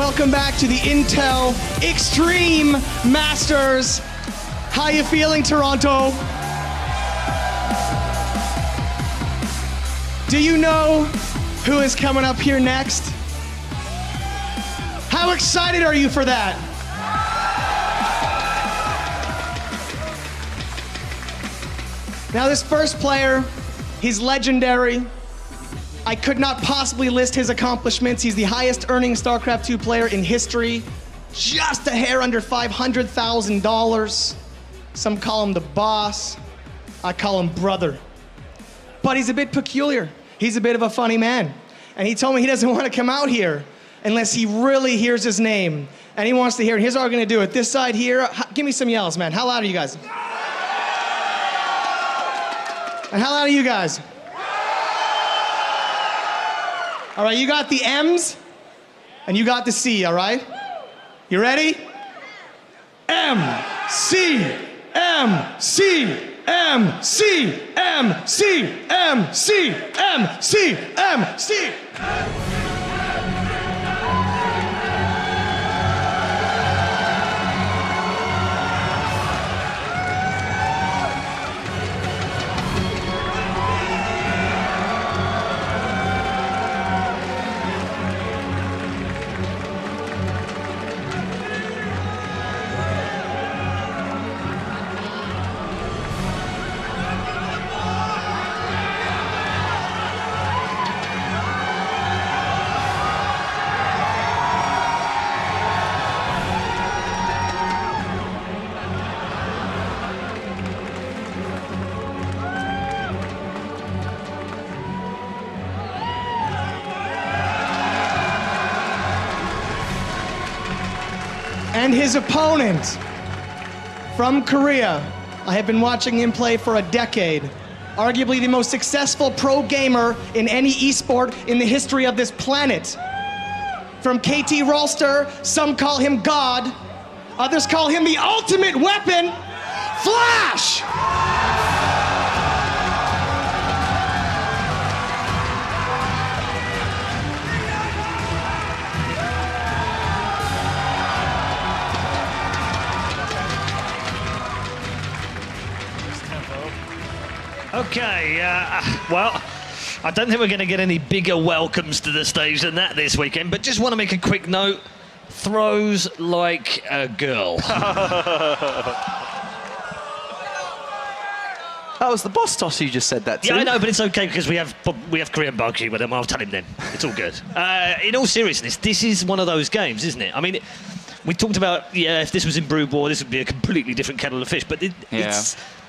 welcome back to the Intel Extreme Masters. How you feeling, Toronto? Do you know who is coming up here next? How excited are you for that? Now this first player, he's legendary. I could not possibly list his accomplishments. He's the highest earning StarCraft 2 player in history. Just a hair under $500,000. Some call him the boss. I call him brother. But he's a bit peculiar. He's a bit of a funny man. And he told me he doesn't want to come out here unless he really hears his name. And he wants to hear it. Here's how we're gonna do it. This side here, give me some yells, man. How loud are you guys? And how loud are you guys? All right, you got the M's and you got the C, all right? You ready? M, C, M, C, M, C, M, C, M, C, M, C, M, C. And his opponent from Korea, I have been watching him play for a decade. Arguably the most successful pro gamer in any esport in the history of this planet. From KT Rolster, some call him God, others call him the ultimate weapon, Flash! Okay, well, I don't think we're going to get any bigger welcomes to the stage than that this weekend, but just want to make a quick note. Throws like a girl. That was the boss toss you just said that to. Yeah, I know, but it's okay because we have Korean barbecue with him. I'll tell him then. It's all good. In all seriousness, this is one of those games, isn't it? I mean, we talked about, if this was in Brood War, this would be a completely different kettle of fish, but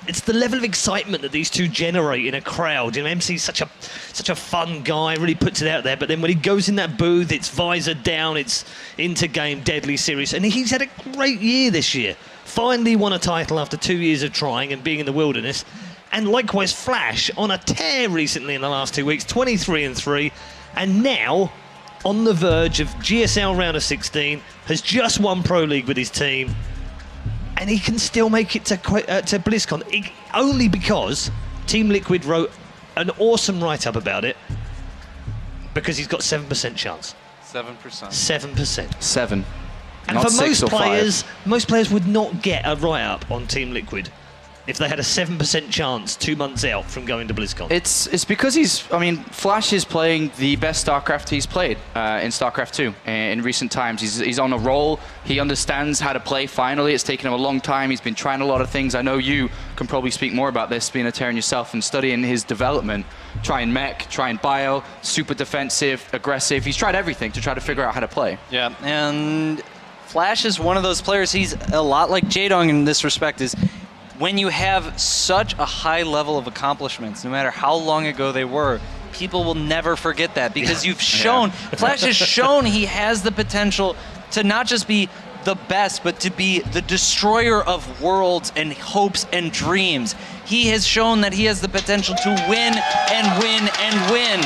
it's the level of excitement that these two generate in a crowd. You know, MC's such a fun guy, really puts it out there, but then when he goes in that booth, it's visor down, it's into game, deadly serious, and he's had a great year this year. Finally won a title after 2 years of trying and being in the wilderness, and likewise Flash on a tear recently in the last 2 weeks, 23-3, and now on the verge of GSL round of 16, has just won Pro League with his team, and he can still make it to BlizzCon, only because Team Liquid wrote an awesome write-up about it, because he's got 7% chance. 7%. 7%. 7. And Not for 6 or 5. most players would not get a write-up on Team Liquid if they had a 7% chance 2 months out from going to BlizzCon. It's because Flash is playing the best StarCraft he's played in StarCraft 2 in recent times. He's on a roll. He understands how to play finally. It's taken him a long time. He's been trying a lot of things. I know you can probably speak more about this, being a Terran yourself and studying his development. Trying mech, trying bio, super defensive, aggressive. He's tried everything to try to figure out how to play. Yeah, and Flash is one of those players. He's a lot like Jaedong in this respect, is when you have such a high level of accomplishments, no matter how long ago they were, people will never forget that, because you've shown, Flash has shown he has the potential to not just be the best, but to be the destroyer of worlds and hopes and dreams. He has shown that he has the potential to win and win and win.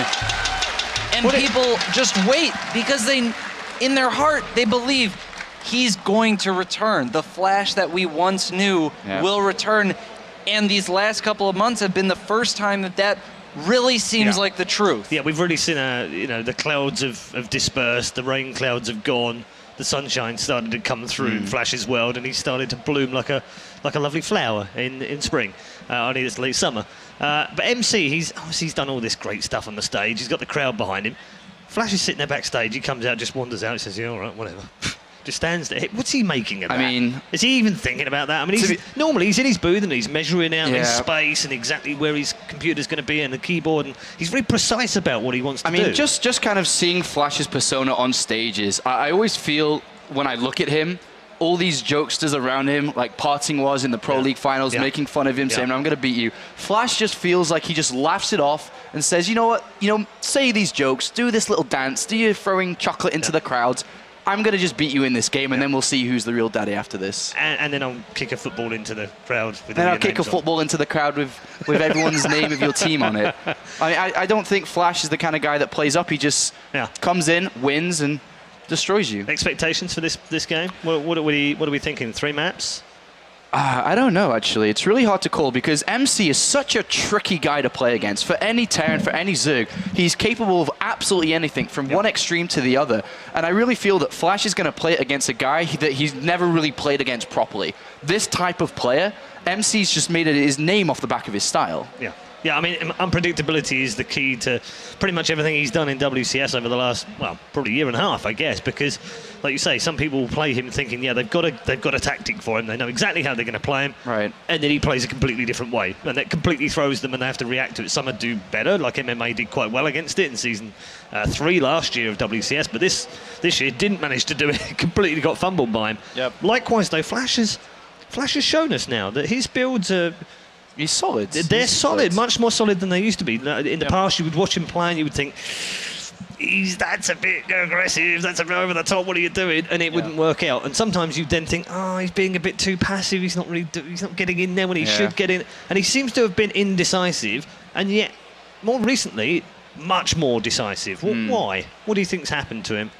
And people just wait, because in their heart, they believe he's going to return. The Flash that we once knew will return. And these last couple of months have been the first time that really seems like the truth. Yeah, we've really seen the clouds have dispersed, the rain clouds have gone. the sunshine started to come through Flash's world, and he started to bloom like a lovely flower in spring, only it's late summer. But MC, he's done all this great stuff on the stage. He's got the crowd behind him. Flash is sitting there backstage. He comes out, just wanders out, says, "Yeah, all right, whatever." Just stands there. What's he making of that? I mean, is he even thinking about that? I mean, normally he's in his booth and he's measuring out his space and exactly where his computer's going to be and the keyboard, and he's very precise about what he wants to do. I mean, just kind of seeing Flash's persona on stages, I always feel when I look at him, all these jokesters around him, like Parting was in the Pro League finals, making fun of him, saying, "I'm going to beat you." Flash just feels like he just laughs it off and says, "You know what? Say these jokes, do this little dance, do you throwing chocolate into the crowds. I'm going to just beat you in this game, and then we'll see who's the real daddy after this." And then I'll kick a football into the crowd. Then I'll kick a football into the crowd with everyone's name of your team on it. I don't think Flash is the kind of guy that plays up. He just comes in, wins, and destroys you. Expectations for this game? What are we thinking? 3 maps? I don't know, actually. It's really hard to call because MC is such a tricky guy to play against. For any Terran, for any Zerg, he's capable of absolutely anything from one extreme to the other. And I really feel that Flash is going to play against a guy that he's never really played against properly. This type of player, MC's just made it his name off the back of his style. Yeah, I mean, unpredictability is the key to pretty much everything he's done in WCS over the last, well, probably year and a half, I guess, because, like you say, some people will play him thinking, they've got a tactic for him, they know exactly how they're going to play him, right? And then he plays a completely different way, and that completely throws them, and they have to react to it. Some do better, like MMA did quite well against it in season 3 last year of WCS, but this year didn't manage to do it. Completely got fumbled by him. Likewise, though, Flash has shown us now that his builds are. He's solid. They're solid, much more solid than they used to be. In the past, you would watch him play and you would think, that's a bit aggressive, that's a bit over the top, what are you doing? And it wouldn't work out. And sometimes you then think, he's being a bit too passive, he's not getting in there when he should get in. And he seems to have been indecisive, and yet, more recently, much more decisive. Why? What do you think's happened to him?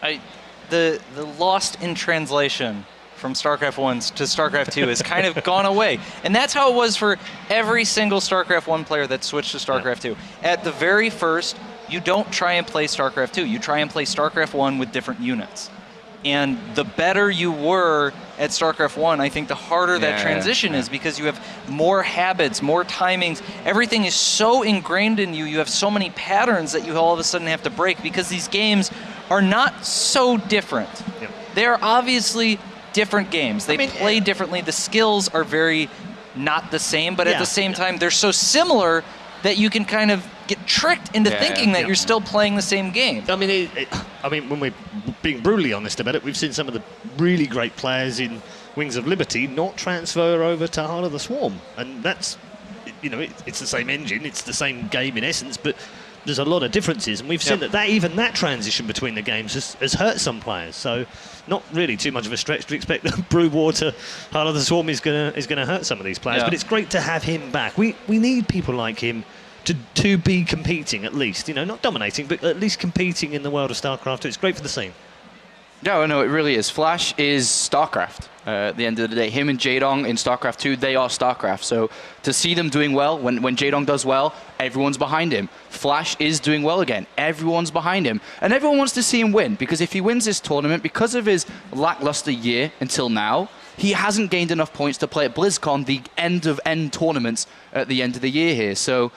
The lost in translation from StarCraft 1 to StarCraft 2 has kind of gone away. And that's how it was for every single StarCraft 1 player that switched to StarCraft 2. At the very first, you don't try and play StarCraft 2. You try and play StarCraft 1 with different units. And the better you were at StarCraft 1, I think the harder that transition is, because you have more habits, more timings. Everything is so ingrained in you. You have so many patterns that you all of a sudden have to break, because these games are not so different. They're obviously different games. They play differently. The skills are very not the same, but at the same time, they're so similar that you can kind of get tricked into thinking that you're still playing the same game. I mean, when we're being brutally honest about it, we've seen some of the really great players in Wings of Liberty not transfer over to Heart of the Swarm, and that's, it's the same engine, it's the same game in essence, but there's a lot of differences, and we've seen that even that transition between the games has hurt some players. So, not really too much of a stretch to expect that Brood War to Heart of the Swarm is gonna hurt some of these players. But it's great to have him back. We need people like him to be competing at least. Not dominating, but at least competing in the world of StarCraft. It's great for the scene. No, it really is. Flash is StarCraft. At the end of the day, him and Jaedong in StarCraft 2, they are StarCraft. So to see them doing well, when Jaedong does well, everyone's behind him. Flash is doing well again. Everyone's behind him. And everyone wants to see him win, because if he wins this tournament, because of his lackluster year until now, he hasn't gained enough points to play at BlizzCon, the end-of-end tournaments at the end of the year here. So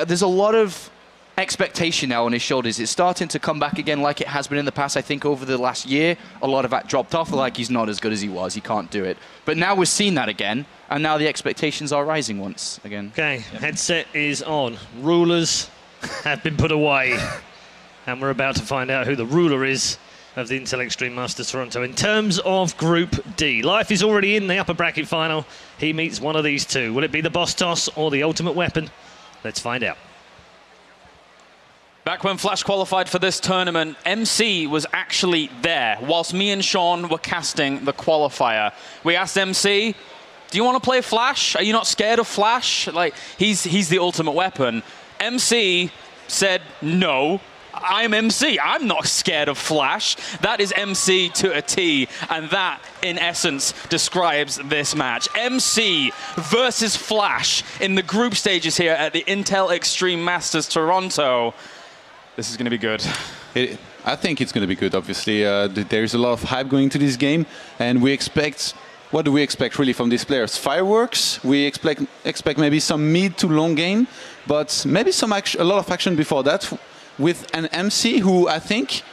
there's a lot of expectation now on his shoulders. It's starting to come back again like it has been in the past. I think over the last year, a lot of that dropped off, like he's not as good as he was. He can't do it. But now we're seeing that again, and now the expectations are rising once again. Okay, headset is on. Rulers have been put away, and we're about to find out who the ruler is of the Intel Extreme Masters Toronto. In terms of Group D, Life is already in the upper bracket final. He meets one of these two. Will it be the Boss Toss or the Ultimate Weapon? Let's find out. Back when Flash qualified for this tournament, MC was actually there whilst me and Sean were casting the qualifier. We asked MC, do you want to play Flash? Are you not scared of Flash? Like, he's the ultimate weapon. MC said, no, I'm MC. I'm not scared of Flash. That is MC to a T, and that, in essence, describes this match. MC versus Flash in the group stages here at the Intel Extreme Masters Toronto. This is going to be good. I think it's going to be good, obviously. There's a lot of hype going to this game, and we expect... What do we expect really from these players? Fireworks. We expect maybe some mid to long game, but maybe a lot of action before that with an MC who I think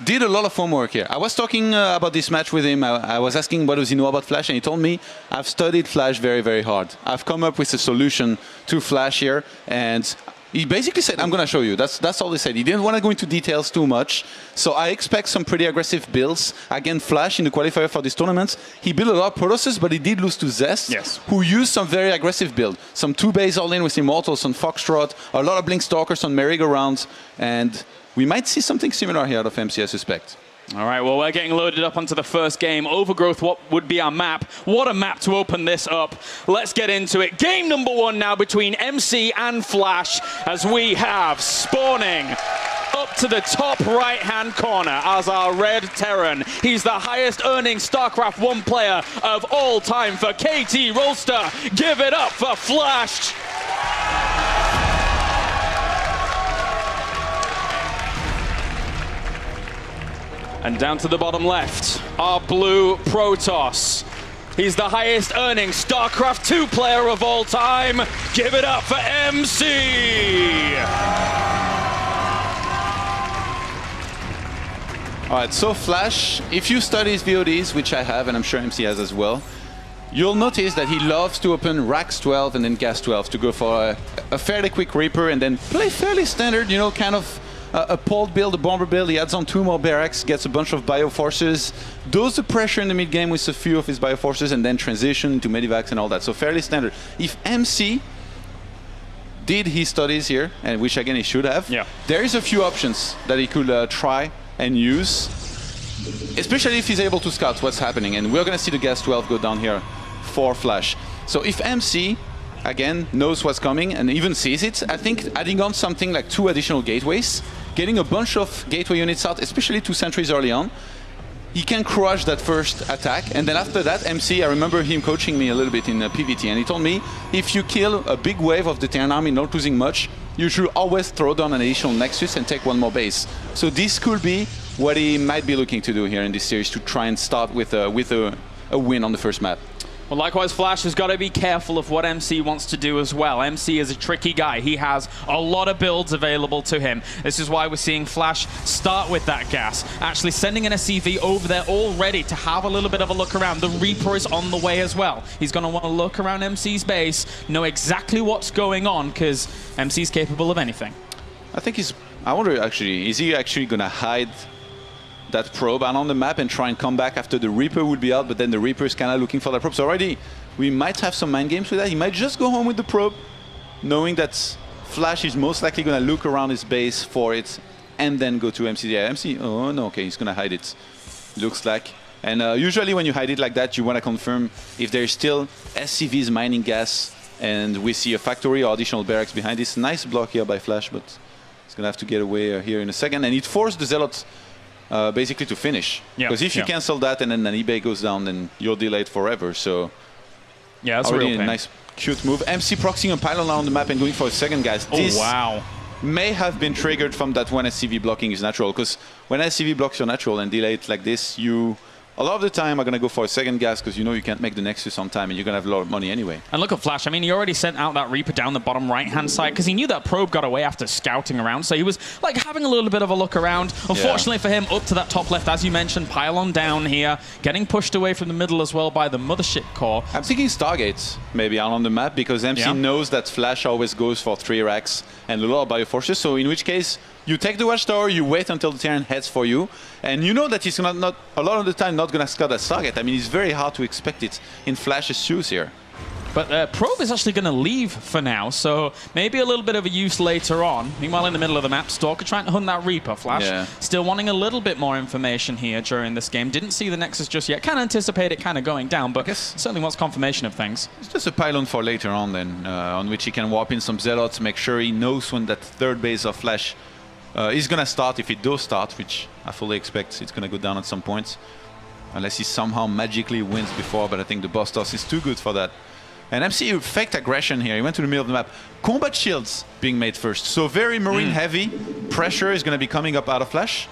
did a lot of homework here. I was talking about this match with him. I was asking what does he know about Flash, and he told me, I've studied Flash very, very hard. I've come up with a solution to Flash here, and he basically said, I'm going to show you. That's all he said. He didn't want to go into details too much. So I expect some pretty aggressive builds. Again, Flash in the qualifier for this tournament, he built a lot of Protosses, but he did lose to Zest, who used some very aggressive build. Some 2-base all-in with Immortals on Foxtrot, a lot of Blink Stalkers on Merry-Go-Round, and we might see something similar here out of MC, I suspect. All right, well, we're getting loaded up onto the first game. Overgrowth, what would be our map? What a map to open this up. Let's get into it. Game number 1 now between MC and Flash, as we have spawning up to the top right-hand corner as our Red Terran. He's the highest earning StarCraft 1 player of all time for KT Rolster. Give it up for Flash. And down to the bottom left, our blue Protoss. He's the highest earning StarCraft 2 player of all time. Give it up for MC! All right, so Flash, if you study his VODs, which I have, and I'm sure MC has as well, you'll notice that he loves to open Rax 12 and then Gas 12 to go for a fairly quick Reaper and then play fairly standard, you know, kind of a Pult build, a Bomber build. He adds on 2 more Barracks, gets a bunch of Bioforces, does the pressure in the mid-game with a few of his Bioforces, and then transition to Medivacs and all that. So fairly standard. If MC did his studies here, and which again he should have, there is a few options that he could try and use, especially if he's able to scout what's happening. And we're going to see the Gas 12 go down here for Flash. So if MC again knows what's coming and even sees it, I think adding on something like 2 additional gateways, getting a bunch of gateway units out, especially 2 sentries early on, he can crush that first attack. And then after that, MC, I remember him coaching me a little bit in PVT, and he told me, if you kill a big wave of the Terran army not losing much, you should always throw down an additional Nexus and take 1 more base. So this could be what he might be looking to do here in this series, to try and start with a win on the first map. Well, likewise, Flash has got to be careful of what MC wants to do as well. MC is a tricky guy. He has a lot of builds available to him. This is why we're seeing Flash start with that gas, actually sending an SCV over there already to have a little bit of a look around. The Reaper is on the way as well. He's going to want to look around MC's base, know exactly what's going on, because MC's capable of anything. I think I wonder actually, is he actually going to hide that probe out on the map and try and come back after the Reaper would be out, but then the Reaper is kind of looking for that probe. So already we might have some mind games with that. He might just go home with the probe, knowing that Flash is most likely going to look around his base for it and then go to MC. Yeah, MC, oh no, okay, he's going to hide it, looks like. And usually when you hide it like that, you want to confirm if there's still SCVs mining gas, and we see a factory or additional barracks behind this. Nice block here by Flash, but he's going to have to get away here in a second. And it forced the Zealots basically to finish, because if you cancel that and then an eBay goes down, then you're delayed forever. So yeah, that's already a real a nice cute move. MC proxying a pylon on the map and going for a second, guys. This may have been triggered from that when SCV blocking is natural, because when SCV blocks your natural and delayed like this, you a lot of the time are going to go for a second gas, because you know you can't make the Nexus on time and you're going to have a lot of money anyway. And look at Flash. I mean, he already sent out that Reaper down the bottom right-hand side because he knew that probe got away after scouting around. So he was like having a little bit of a look around. Unfortunately for him, up to that top left, as you mentioned, pylon down here, getting pushed away from the middle as well by the Mothership core. I'm thinking Stargates maybe out on the map, because MC knows that Flash always goes for 3 racks and a lot of Bioforces. So in which case, you take the Watchtower, you wait until the Terran heads for you, and you know that he's not a lot of the time not going to scout that target. I mean, it's very hard to expect it in Flash's shoes here. But Probe is actually going to leave for now, so maybe a little bit of a use later on. Meanwhile, in the middle of the map, Stalker trying to hunt that Reaper. Flash still wanting a little bit more information here during this game. Didn't see the Nexus just yet. Can anticipate it kind of going down, but certainly wants confirmation of things. It's just a pylon for later on then, on which he can warp in some Zealots, make sure he knows when that third base of Flash is going to start, if it does start, which I fully expect it's going to go down at some point. Unless he somehow magically wins before, but I think the boss toss is too good for that. And MC faked aggression here. He went to the middle of the map. Combat shields being made first. So very marine heavy. Pressure is going to be coming up out of Flash.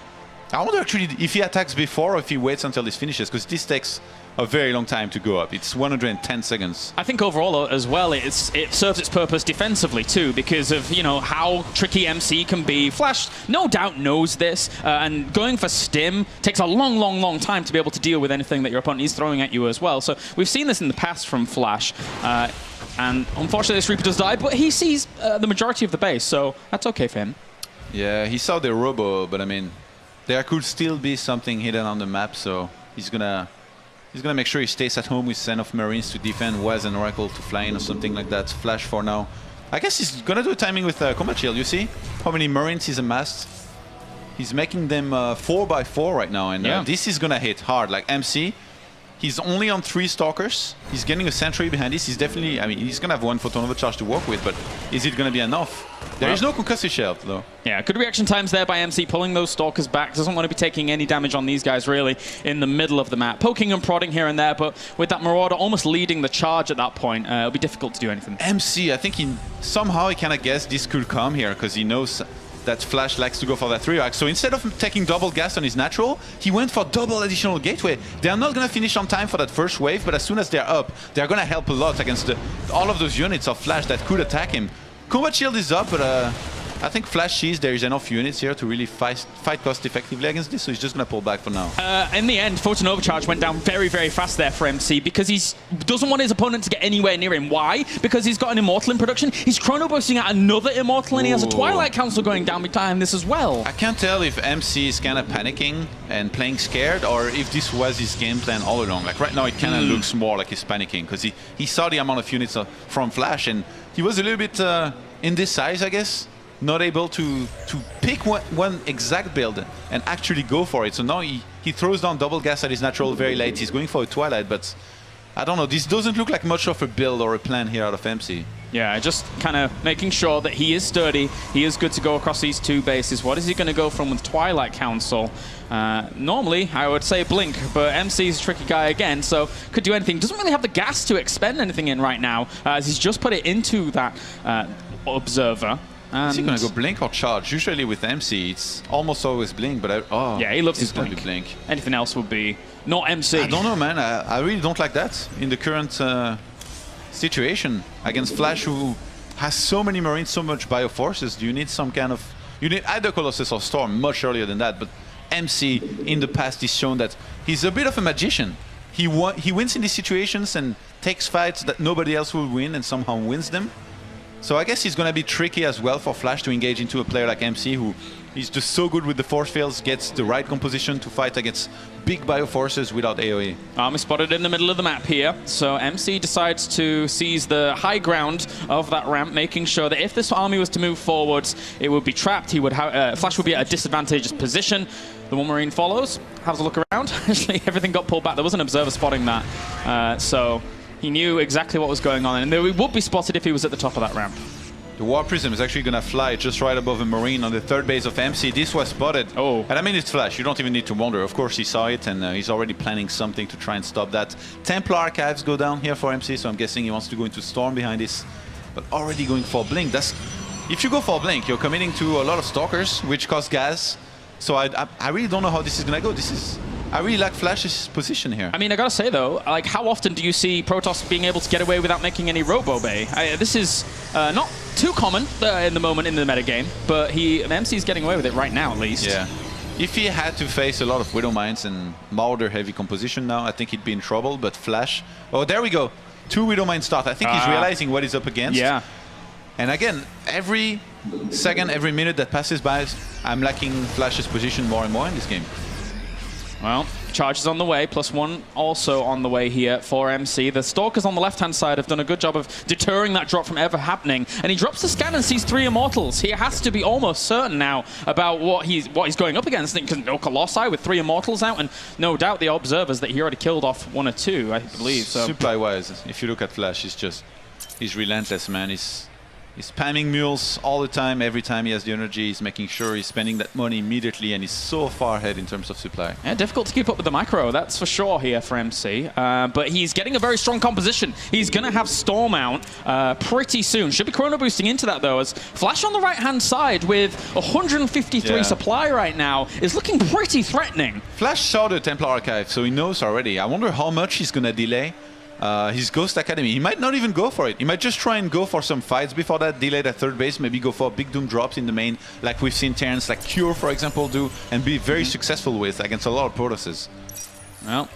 I wonder actually if he attacks before or if he waits until this finishes, because this takes a very long time to go up. It's 110 seconds. I think overall as well, it serves its purpose defensively too, because of how tricky MC can be. Flash no doubt knows this, and going for stim takes a long time to be able to deal with anything that your opponent is throwing at you as well. So we've seen this in the past from Flash. And unfortunately, this Reaper does die, but he sees the majority of the base, so that's okay for him. Yeah, he saw the robo, but I mean, there could still be something hidden on the map, so he's gonna make sure he stays at home with enough Marines to defend, was an Oracle to fly in or something like that. Flash for now. I guess he's gonna do a timing with Combat Shield. You see how many Marines he's amassed? He's making them 4x4 right now, and this is gonna hit hard. Like MC, he's only on 3 Stalkers. He's getting a sentry behind this. He's definitely, I mean, he's gonna have 1 Photon Overcharge to work with, but is it gonna be enough? There is no Concussive Shield, though. Yeah, good reaction times there by MC, pulling those Stalkers back. Doesn't want to be taking any damage on these guys, really, in the middle of the map. Poking and prodding here and there, but with that Marauder almost leading the charge at that point, it'll be difficult to do anything. MC, I think somehow he kind of guessed this could come here, because he knows that Flash likes to go for that 3-arc. So instead of taking double gas on his natural, he went for double additional gateway. They are not going to finish on time for that first wave, but as soon as they're up, they're going to help a lot against all of those units of Flash that could attack him. Combat Shield is up, but I think Flash sees there is enough units here to really fight cost effectively against this, so he's just going to pull back for now. In the end, Photon Overcharge went down very fast there for MC, because he doesn't want his opponent to get anywhere near him. Why? Because he's got an Immortal in production. He's chrono boosting out another Immortal, and he has a Twilight Council going down behind this as well. I can't tell if MC is kind of panicking and playing scared, or if this was his game plan all along. Like right now, it kind of looks more like he's panicking, because he saw the amount of units from Flash, and he was a little bit indecisive, I guess. Not able to pick one exact build and actually go for it. So now he throws down double gas at his natural very late. He's going for a Twilight, but I don't know. This doesn't look like much of a build or a plan here out of MC. Yeah, just kind of making sure that he is sturdy. He is good to go across these 2 bases. What is he going to go from with Twilight Council? Normally, I would say Blink, but MC's a tricky guy again, so could do anything. Doesn't really have the gas to expend anything in right now, as he's just put it into that Observer. Is he going to go Blink or Charge? Usually with MC, it's almost always Blink, but yeah, he loves his Blink. Blink. Anything else would be not MC. I don't know, man. I really don't like that in the current situation against Flash, who has so many Marines, so much Bioforces. You need some kind of... You need either Colossus or Storm much earlier than that, but MC in the past has shown that he's a bit of a magician. He wins in these situations and takes fights that nobody else will win and somehow wins them. So I guess it's going to be tricky as well for Flash to engage into a player like MC, who is just so good with the force fields, gets the right composition to fight against big bioforces without AoE. Army spotted in the middle of the map here, so MC decides to seize the high ground of that ramp, making sure that if this army was to move forwards, it would be trapped. He would Flash would be at a disadvantageous position. The one Marine follows, has a look around. Actually, everything got pulled back. There was an observer spotting that, so he knew exactly what was going on, and he would be spotted if he was at the top of that ramp. The War Prism is actually going to fly just right above a Marine on the 3rd base of MC. This was spotted. Oh. And I mean, it's Flash. You don't even need to wonder. Of course, he saw it, and he's already planning something to try and stop that. Templar Archives go down here for MC, so I'm guessing he wants to go into Storm behind this. But already going for Blink. If you go for Blink, you're committing to a lot of Stalkers, which cost gas. So I really don't know how this is going to go. I really like Flash's position here. I mean, I gotta say though, like, how often do you see Protoss being able to get away without making any Robo Bay? This is not too common in the moment in the metagame, but MC's getting away with it right now, at least. Yeah. If he had to face a lot of Widow Mines and Marauder heavy composition now, I think he'd be in trouble. But Flash, oh, there we go. 2 Widow Mines start. I think he's realizing what he's up against. Yeah. And again, every second, every minute that passes by, I'm liking Flash's position more and more in this game. Well, charge is on the way, +1 also on the way here for MC. The Stalkers on the left-hand side have done a good job of deterring that drop from ever happening. And he drops the scan and sees 3 Immortals. He has to be almost certain now about what he's going up against. Because no Colossi with 3 Immortals out, and no doubt the Observers that he already killed off 1 or 2, I believe. So. Supply-wise, if you look at Flash, he's relentless, man. He's spamming mules all the time. Every time he has the energy, he's making sure he's spending that money immediately, and he's so far ahead in terms of supply. Yeah, difficult to keep up with the micro, that's for sure here for MC. But he's getting a very strong composition. He's going to have Storm out pretty soon. Should be chrono boosting into that, though, as Flash on the right-hand side with 153 supply right now is looking pretty threatening. Flash saw the Templar Archive, so he knows already. I wonder how much he's going to delay his Ghost Academy. He might not even go for it. He might just try and go for some fights before that, delay that third base, maybe go for big Doom drops in the main, like we've seen Terrence, like Cure, for example, do, and be very successful with against a lot of Protosses. Well,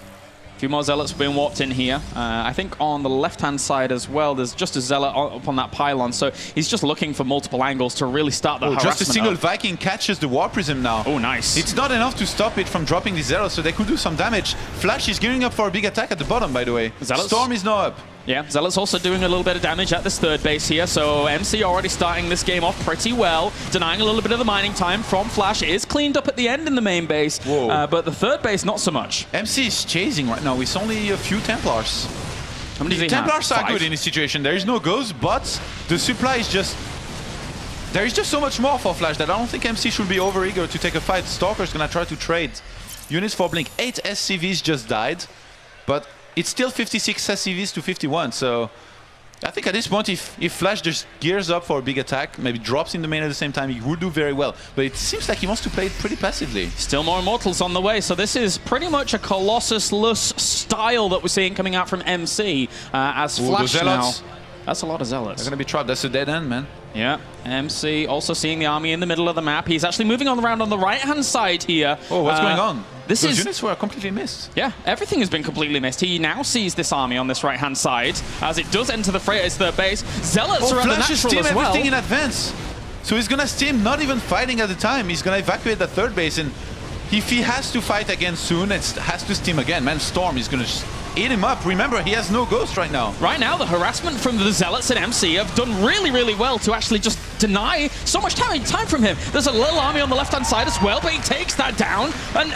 a few more Zealots being warped in here. I think on the left-hand side as well, there's just a Zealot up on that pylon, so he's just looking for multiple angles to really start the harassment. Just a single up. Viking catches the War Prism now. Oh, nice. It's not enough to stop it from dropping the Zealots, so they could do some damage. Flash is gearing up for a big attack at the bottom, by the way. Zealots. Storm is now up. Yeah, Zealot's also doing a little bit of damage at this third base here, so MC already starting this game off pretty well, denying a little bit of the mining time from Flash. It is cleaned up at the end in the main base, but the third base, not so much. MC is chasing right now with only a few Templars. How many does he Templars have? are good in this situation. There is no Ghost, but the supply is just... There is just so much more for Flash that I don't think MC should be over-eager to take a fight. Stalker's gonna try to trade units for Blink. 8 SCVs just died, but it's still 56 SCVs to 51, so I think at this point, if Flash just gears up for a big attack, maybe drops in the main at the same time, he would do very well. But it seems like he wants to play it pretty passively. Still more Immortals on the way, so this is pretty much a Colossus-less style that we're seeing coming out from MC as Flash now. That's a lot of Zealots. They're going to be trapped. That's a dead end, man. Yeah, MC also seeing the army in the middle of the map. He's actually moving on around on the right-hand side here. Oh, what's going on? Those units were completely missed. Yeah, everything has been completely missed. He now sees this army on this right-hand side as it does enter the Freighter's third base. Zealots are at the natural steam as well. Everything in advance. So he's going to steam, not even fighting at the time. He's going to evacuate the third base, and if he has to fight again soon, it has to steam again. Man, Storm is going to just eat him up. Remember, he has no Ghost right now. Right now, the harassment from the Zealots and MC have done really, really well to actually just deny so much time from him. There's a little army on the left-hand side as well, but he takes that down. And,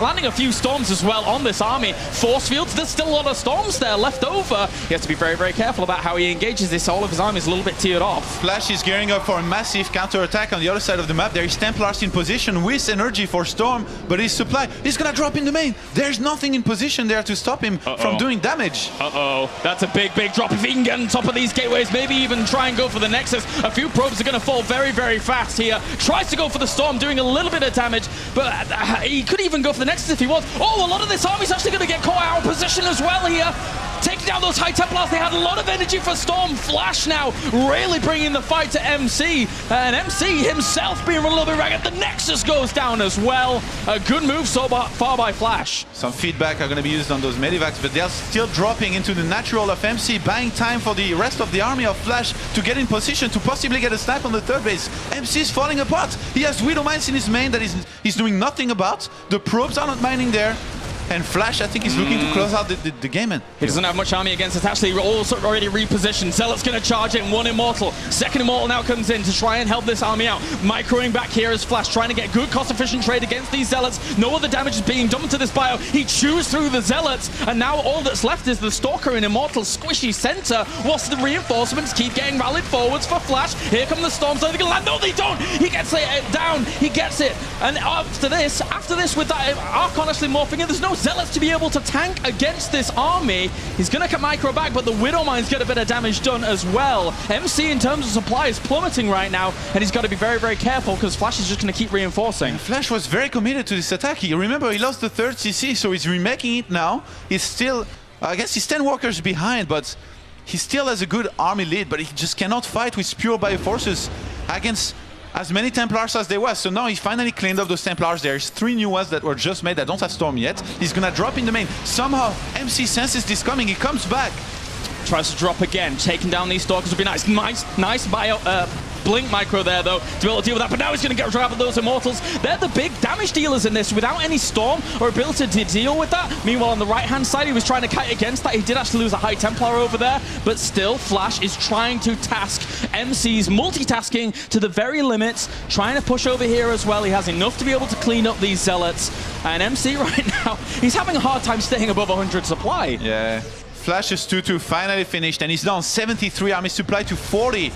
landing a few storms as well on this army. Force fields, there's still a lot of storms there left over. He has to be very, very careful about how he engages this. All of his army is a little bit tiered off. Flash is gearing up for a massive counter-attack on the other side of the map. There is Templars in position with energy for Storm, but his supply is going to drop in the main. There's nothing in position there to stop him from doing damage. That's a big, big drop. If he can get on top of these gateways, maybe even try and go for the Nexus. A few probes are going to fall very, very fast here. Tries to go for the Storm, doing a little bit of damage, but he could even go for the Nexus if he wants. Oh, a lot of this army's actually going to get caught out of position as well here. Taking down those high Templars, they had a lot of energy for Storm. Flash now really bringing the fight to MC, and MC himself being a little bit ragged. The Nexus goes down as well. A good move so far by Flash. Some feedback are going to be used on those medivacs, but they're still dropping into the natural of MC, buying time for the rest of the army of Flash to get in position to possibly get a snipe on the third base. MC is falling apart. He has Widow Mines in his main that he's doing nothing about. The probes are not mining there. And Flash, I think, is looking to close out the game. He doesn't have much army against it. Actually, also already repositioned. Zealot's going to charge in. One Immortal. Second Immortal now comes in to try and help this army out. Microing back here is Flash, trying to get good cost-efficient trade against these Zealots. No other damage is being done to this bio. He chews through the Zealots, and now all that's left is the Stalker in Immortal's squishy center. Whilst the reinforcements keep getting rallied forwards for Flash. Here come the Storms. Are they going to land? No, they don't. He gets it down. He gets it. And after this, with that Archon actually morphing in, there's no Zealots to be able to tank against this army. He's going to come micro back, but the Widow Mines get a bit of damage done as well. MC, in terms of supply, is plummeting right now, and he's got to be very, very careful because Flash is just going to keep reinforcing. Flash was very committed to this attack. Remember, he lost the third CC, so he's remaking it now. He's still, I guess he's 10 walkers behind, but he still has a good army lead, but he just cannot fight with pure bioforces against as many Templars as there was. So now he finally cleaned up those Templars. There's 3 new ones that were just made that don't have Storm yet. He's gonna drop in the main. Somehow MC senses this coming. He comes back. Tries to drop again. Taking down these Stalkers would be nice. Nice bio Blink micro there, though, to be able to deal with that. But now he's going to get rid of those Immortals. They're the big damage dealers in this without any Storm or ability to deal with that. Meanwhile, on the right-hand side, he was trying to kite against that. He did actually lose a High Templar over there, but still, Flash is trying to task MC's multitasking to the very limits, trying to push over here as well. He has enough to be able to clean up these Zealots. And MC right now, he's having a hard time staying above 100 supply. Yeah. Flash's 2-2 finally finished, and he's down 73 army supply to 40.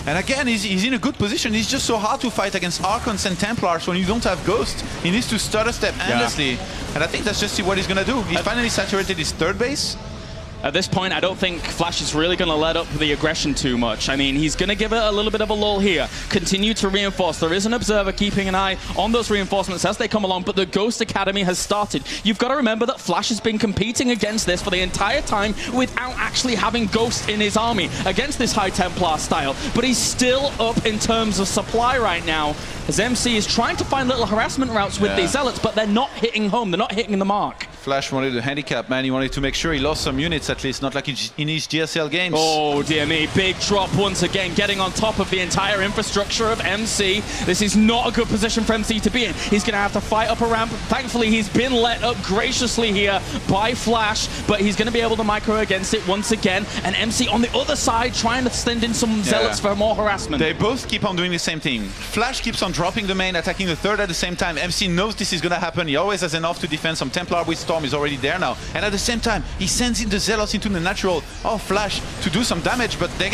And again, he's in a good position. He's just so hard to fight against Archons and Templars when you don't have Ghost. He needs to stutter step endlessly. And I think that's just what he's going to do. He finally saturated his third base. At this point, I don't think Flash is really going to let up the aggression too much. I mean, he's going to give it a little bit of a lull here. Continue to reinforce. There is an observer keeping an eye on those reinforcements as they come along, but the Ghost Academy has started. You've got to remember that Flash has been competing against this for the entire time without actually having Ghosts in his army against this High Templar style, but he's still up in terms of supply right now, as MC is trying to find little harassment routes with these Zealots, but they're not hitting home. They're not hitting the mark. Flash wanted to handicap, man. He wanted to make sure he lost some units at least, not like in his GSL games. Oh, dear me. Big drop once again, getting on top of the entire infrastructure of MC. This is not a good position for MC to be in. He's going to have to fight up a ramp. Thankfully, he's been let up graciously here by Flash, but he's going to be able to micro against it once again. And MC on the other side trying to send in some Zealots for more harassment. They both keep on doing the same thing. Flash keeps on dropping the main, attacking the third at the same time. MC knows this is going to happen. He always has enough to defend. Some Templar with Storm is already there now. And at the same time, he sends in the Zealots into the natural Flash to do some damage, but they're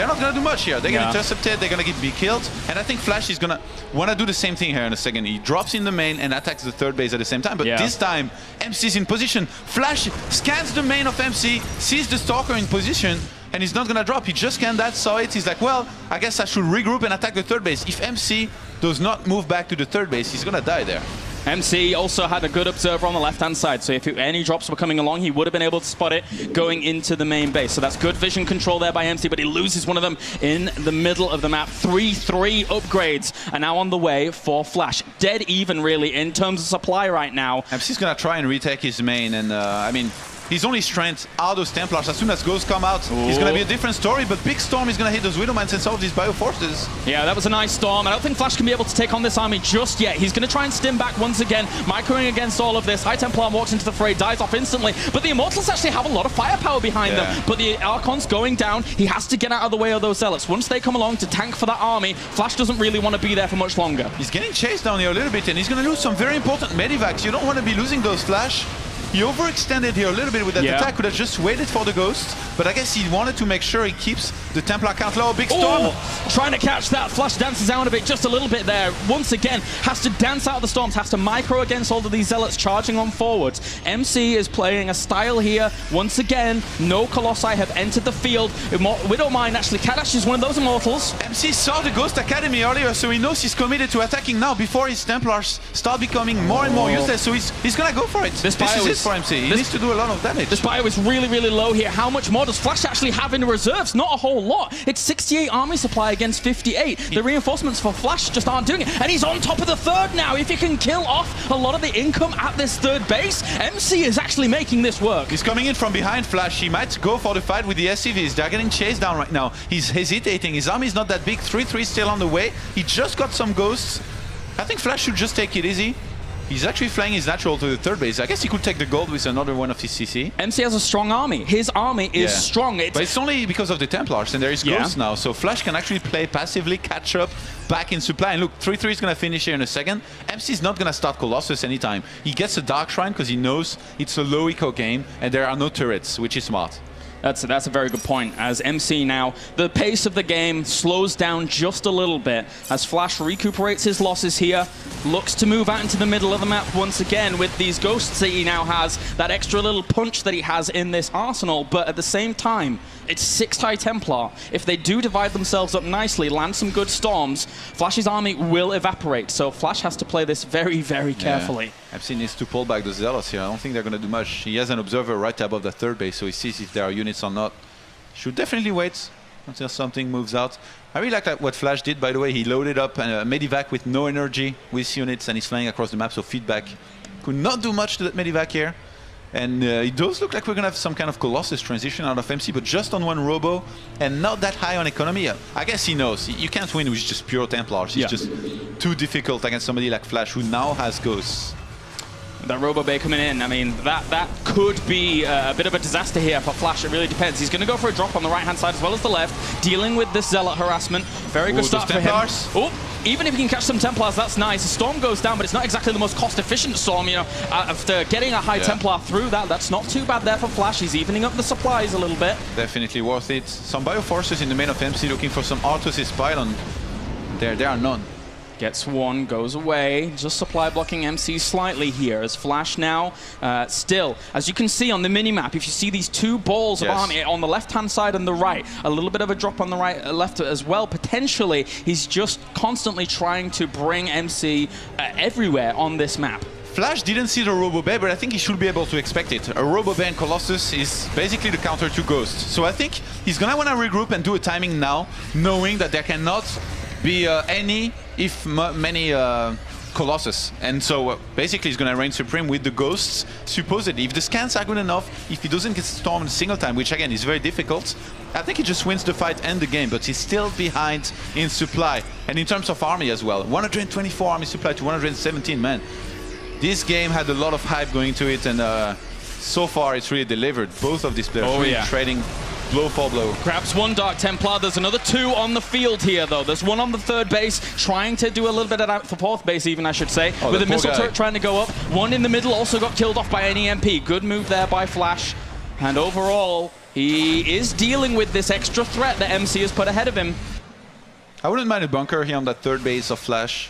not going to do much here. They get intercepted, they're going to be killed. And I think Flash is going to want to do the same thing here in a second. He drops in the main and attacks the third base at the same time. But this time, MC's in position. Flash scans the main of MC, sees the Stalker in position, and he's not going to drop. He just scanned that, saw it. He's like, well, I guess I should regroup and attack the third base. If MC does not move back to the third base, he's going to die there. MC also had a good observer on the left-hand side, so if any drops were coming along, he would have been able to spot it going into the main base. So that's good vision control there by MC, but he loses one of them in the middle of the map. 3-3 upgrades are now on the way for Flash. Dead even, really, in terms of supply right now. MC's going to try and retake his main, and I mean, his only strength are those Templars. As soon as Ghosts come out, it's going to be a different story, but Big Storm is going to hit those Widowmans and some of these Bioforces. Yeah, that was a nice storm. I don't think Flash can be able to take on this army just yet. He's going to try and stim back once again, microing against all of this. High Templar walks into the fray, dies off instantly, but the Immortals actually have a lot of firepower behind them. But the Archon's going down. He has to get out of the way of those Zealots. Once they come along to tank for that army, Flash doesn't really want to be there for much longer. He's getting chased down here a little bit, and he's going to lose some very important medivacs. You don't want to be losing those, Flash. He overextended here a little bit with that attack, could have just waited for the Ghost, but I guess he wanted to make sure he keeps the Templar count low. Big Storm! Trying to catch that. Flash dances out of it just a little bit there. Once again, has to dance out of the storms, has to micro against all of these Zealots charging on forwards. MC is playing a style here. Once again, no Colossi have entered the field. Widowmine actually, Kadash is one of those Immortals. MC saw the Ghost Academy earlier, so he knows he's committed to attacking now before his Templars start becoming more and more useless, so he's gonna go for it. This is it for MC. He needs to do a lot of damage. This bio is really, really low here. How much more does Flash actually have in reserves? Not a whole lot. It's 68 army supply against 58. The reinforcements for Flash just aren't doing it. And he's on top of the third now. If he can kill off a lot of the income at this third base, MC is actually making this work. He's coming in from behind Flash. He might go for the fight with the SCVs. They're getting chased down right now. He's hesitating. His army is not that big. 3-3 still on the way. He just got some Ghosts. I think Flash should just take it easy. He's actually flying his natural to the third base. I guess he could take the gold with another one of his CC. MC has a strong army. His army is strong. But it's only because of the Templars, and there is Ghosts now. So Flash can actually play passively, catch up, back in supply. And look, 3-3 is going to finish here in a second. MC is not going to start Colossus anytime. He gets a Dark Shrine because he knows it's a low eco game, and there are no turrets, which is smart. That's a very good point. As MC now, the pace of the game slows down just a little bit as Flash recuperates his losses here, looks to move out into the middle of the map once again with these Ghosts that he now has, that extra little punch that he has in this arsenal, but at the same time, it's 6 High Templar. If they do divide themselves up nicely, land some good storms, Flash's army will evaporate. So Flash has to play this very, very carefully. MC needs to pull back the Zealots here. I don't think they're going to do much. He has an observer right above the third base, so he sees if there are units or not. Should definitely wait until something moves out. I really like what Flash did, by the way. He loaded up a Medivac with no energy with units, and he's flying across the map, so feedback could not do much to that Medivac here. And it does look like we're going to have some kind of Colossus transition out of MC, but just on one Robo and not that high on economy. I guess he knows. You can't win with just pure Templars. It's just too difficult against somebody like Flash, who now has Ghosts. That Robo-Bay coming in, I mean, that could be a bit of a disaster here for Flash. It really depends. He's going to go for a drop on the right-hand side as well as the left, dealing with this Zealot harassment. Very good start for him. Oh, even if he can catch some Templars, that's nice. The Storm goes down, but it's not exactly the most cost-efficient Storm, you know. After getting a high Templar through that, that's not too bad there for Flash. He's evening up the supplies a little bit. Definitely worth it. Some Bioforces in the main of MC looking for some Arthur's Pylon. There are none. Gets one, goes away, just supply blocking MC slightly here as Flash now still, as you can see on the minimap, if you see these two balls of army on the left-hand side and the right, a little bit of a drop on the left as well, potentially, he's just constantly trying to bring MC everywhere on this map. Flash didn't see the Robo-Bay, but I think he should be able to expect it. A Robo-Bay and Colossus is basically the counter to Ghost. So I think he's gonna wanna regroup and do a timing now, knowing that there cannot be any, if many Colossus. And so basically he's going to reign supreme with the Ghosts, supposedly. If the scans are good enough, if he doesn't get stormed a single time, which again is very difficult, I think he just wins the fight and the game, but he's still behind in supply. And in terms of army as well, 124 army supply to 117, man. This game had a lot of hype going to it, and so far it's really delivered. Both of these players really trading blow for blow. Grabs one Dark Templar. There's another two on the field here, though. There's one on the third base, trying to do a little bit of that for fourth base, even, I should say. With a missile turret trying to go up. One in the middle also got killed off by an EMP. Good move there by Flash. And overall, he is dealing with this extra threat that MC has put ahead of him. I wouldn't mind a bunker here on that third base of Flash,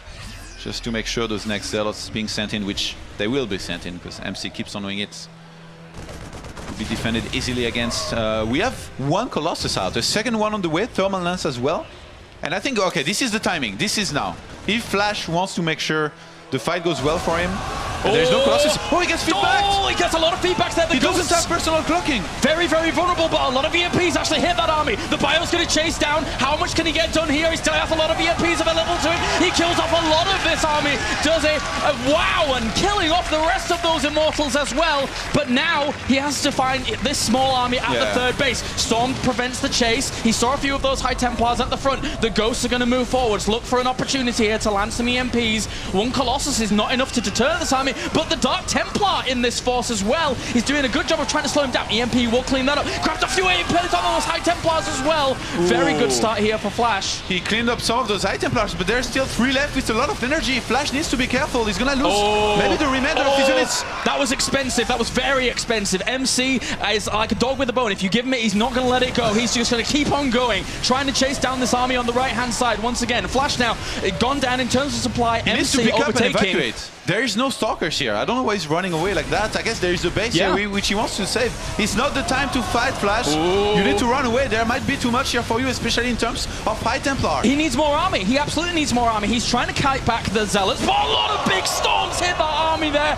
just to make sure those next Zealots being sent in, which they will be sent in, because MC keeps on doing it. Be defended easily against. We have one Colossus out, a second one on the way, Thermal Lance as well. And I think, okay, this is the timing. This is now. If Flash wants to make sure the fight goes well for him, there's no Colossus. Oh, he gets feedback! Oh, he gets a lot of feedbacks there. He doesn't have personal clocking. Very, very vulnerable, but a lot of EMPs actually hit that army. The Bio's going to chase down. How much can he get done here? He still has a lot of EMPs available to him. He kills off a lot of this army. Does it? Wow, and killing off the rest of those Immortals as well. But now he has to find this small army at the third base. Storm prevents the chase. He saw a few of those High Templars at the front. The Ghosts are going to move forwards. Look for an opportunity here to land some EMPs. One Colossus is not enough to deter this army, but the Dark Templar in this force as well. He's doing a good job of trying to slow him down. EMP will clean that up. Grabbed a few EMPs on those High Templars as well. Very good start here for Flash. He cleaned up some of those High Templars, but there's still 3 left with a lot of energy. Flash needs to be careful. He's gonna lose maybe the remainder of his units. That was expensive. That was very expensive. MC is like a dog with a bone. If you give him it, he's not gonna let it go. He's just gonna keep on going, trying to chase down this army on the right-hand side. Once again, Flash now gone down in terms of supply. He needs to pick up and evacuate. There is no Stalkers here. I don't know why he's running away like that. I guess there is a base here which he wants to save. It's not the time to fight, Flash. You need to run away. There might be too much here for you, especially in terms of High Templar. He needs more army. He absolutely needs more army. He's trying to kite back the Zealots, but a lot of big storms hit that army there.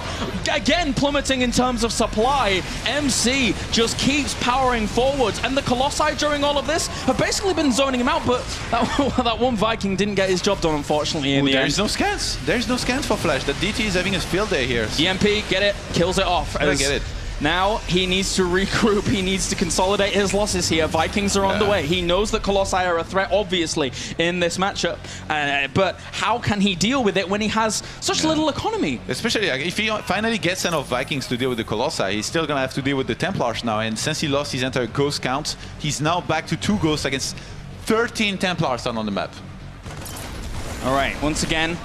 Again, plummeting in terms of supply. MC just keeps powering forwards, and the Colossi during all of this have basically been zoning him out, but that one Viking didn't get his job done, unfortunately, in the end. There's no scans. There's no scans for Flash. That DT is having a field day here. EMP, get it, kills it off. I get it. Now he needs to regroup, he needs to consolidate his losses here. Vikings are on the way. He knows that Colossi are a threat, obviously, in this matchup. But how can he deal with it when he has such little economy? Especially if he finally gets enough Vikings to deal with the Colossi, he's still going to have to deal with the Templars now. And since he lost his entire Ghost count, he's now back to 2 Ghosts against 13 Templars on the map. All right, once again,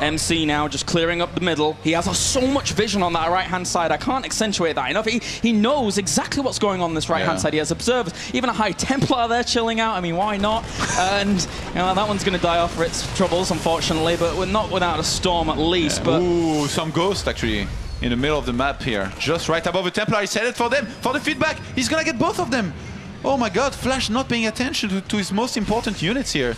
MC now just clearing up the middle. He has so much vision on that right-hand side. I can't accentuate that enough. He knows exactly what's going on this right-hand side. He has observers. Even a High Templar there chilling out. I mean, why not? And you know, that one's going to die off for its troubles, unfortunately, but we're not without a storm at least. But ooh, some Ghosts actually in the middle of the map here. Just right above the Templar. He's headed for them, for the feedback. He's going to get both of them. Oh my god, Flash not paying attention to his most important units here.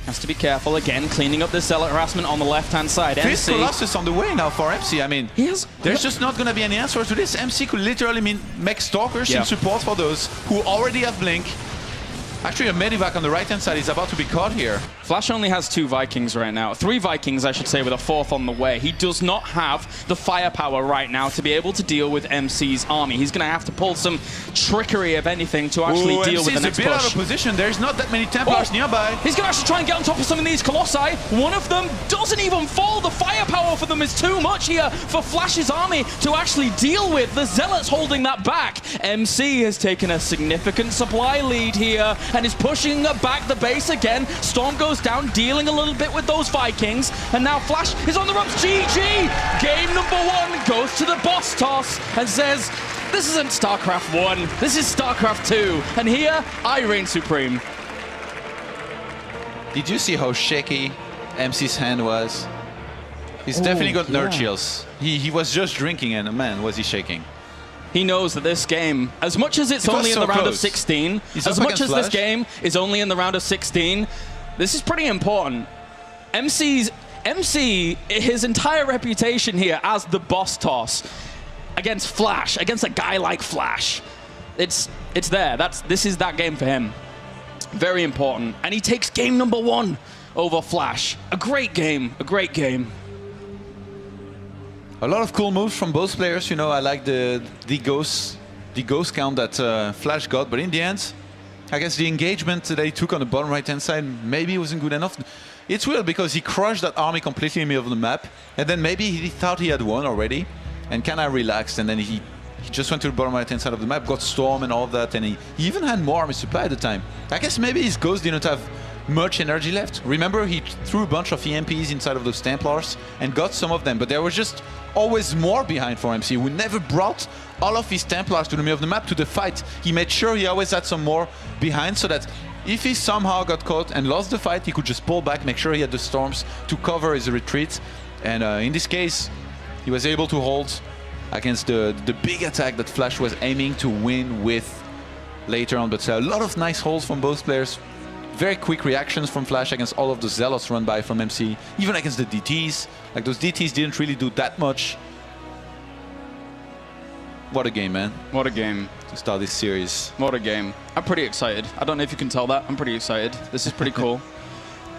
Has to be careful again, cleaning up this Zealot harassment on the left-hand side. Fifth Colossus on the way now for MC. I mean, there's just not going to be any answer to this. MC could literally make Stalkers in support for those who already have Blink. Actually, a medivac on the right-hand side is about to be caught here. Flash only has 2 Vikings right now. 3 Vikings, I should say, with a 4th on the way. He does not have the firepower right now to be able to deal with MC's army. He's going to have to pull some trickery, if anything, to actually deal with the next MC's a bit push. out of position. There's not that many Templars nearby. He's going to actually try and get on top of some of these Colossi. One of them doesn't even fall. The firepower for them is too much here for Flash's army to actually deal with. The Zealots holding that back. MC has taken a significant supply lead here and is pushing back the base again. Storm goes down, dealing a little bit with those Vikings. And now Flash is on the ropes. GG! Game number 1 goes to the boss toss and says, this isn't StarCraft 1, this is StarCraft 2. And here, I reign supreme. Did you see how shaky MC's hand was? He's definitely got nerve chills. He was just drinking and man, was he shaking. He knows that this game, as much as it's only in the round of 16, as much as this game is only in the round of 16, this is pretty important. MC, his entire reputation here as the boss toss against Flash, against a guy like Flash, it's there. This is that game for him. Very important. And he takes game number 1 over Flash. A great game, a great game. A lot of cool moves from both players. You know, I like the ghost count that Flash got, but in the end, I guess the engagement that he took on the bottom right-hand side maybe wasn't good enough. It's weird because he crushed that army completely in the middle of the map, and then maybe he thought he had won already, and kind of relaxed, and then he just went to the bottom right-hand side of the map, got Storm and all of that, and he even had more army supply at the time. I guess maybe his ghost didn't have much energy left. Remember, he threw a bunch of EMPs inside of those Templars and got some of them, but there was just always more behind for MC. We never brought all of his Templars to the middle of the map to the fight. He made sure he always had some more behind so that if he somehow got caught and lost the fight, he could just pull back, make sure he had the Storms to cover his retreat. And in this case, he was able to hold against the big attack that Flash was aiming to win with later on. But a lot of nice holds from both players. Very quick reactions from Flash against all of the Zealots run by from MC. Even against the DTs. Like, those DTs didn't really do that much. What a game, man. What a game. To start this series. What a game. I'm pretty excited. I don't know if you can tell that. I'm pretty excited. This is pretty cool.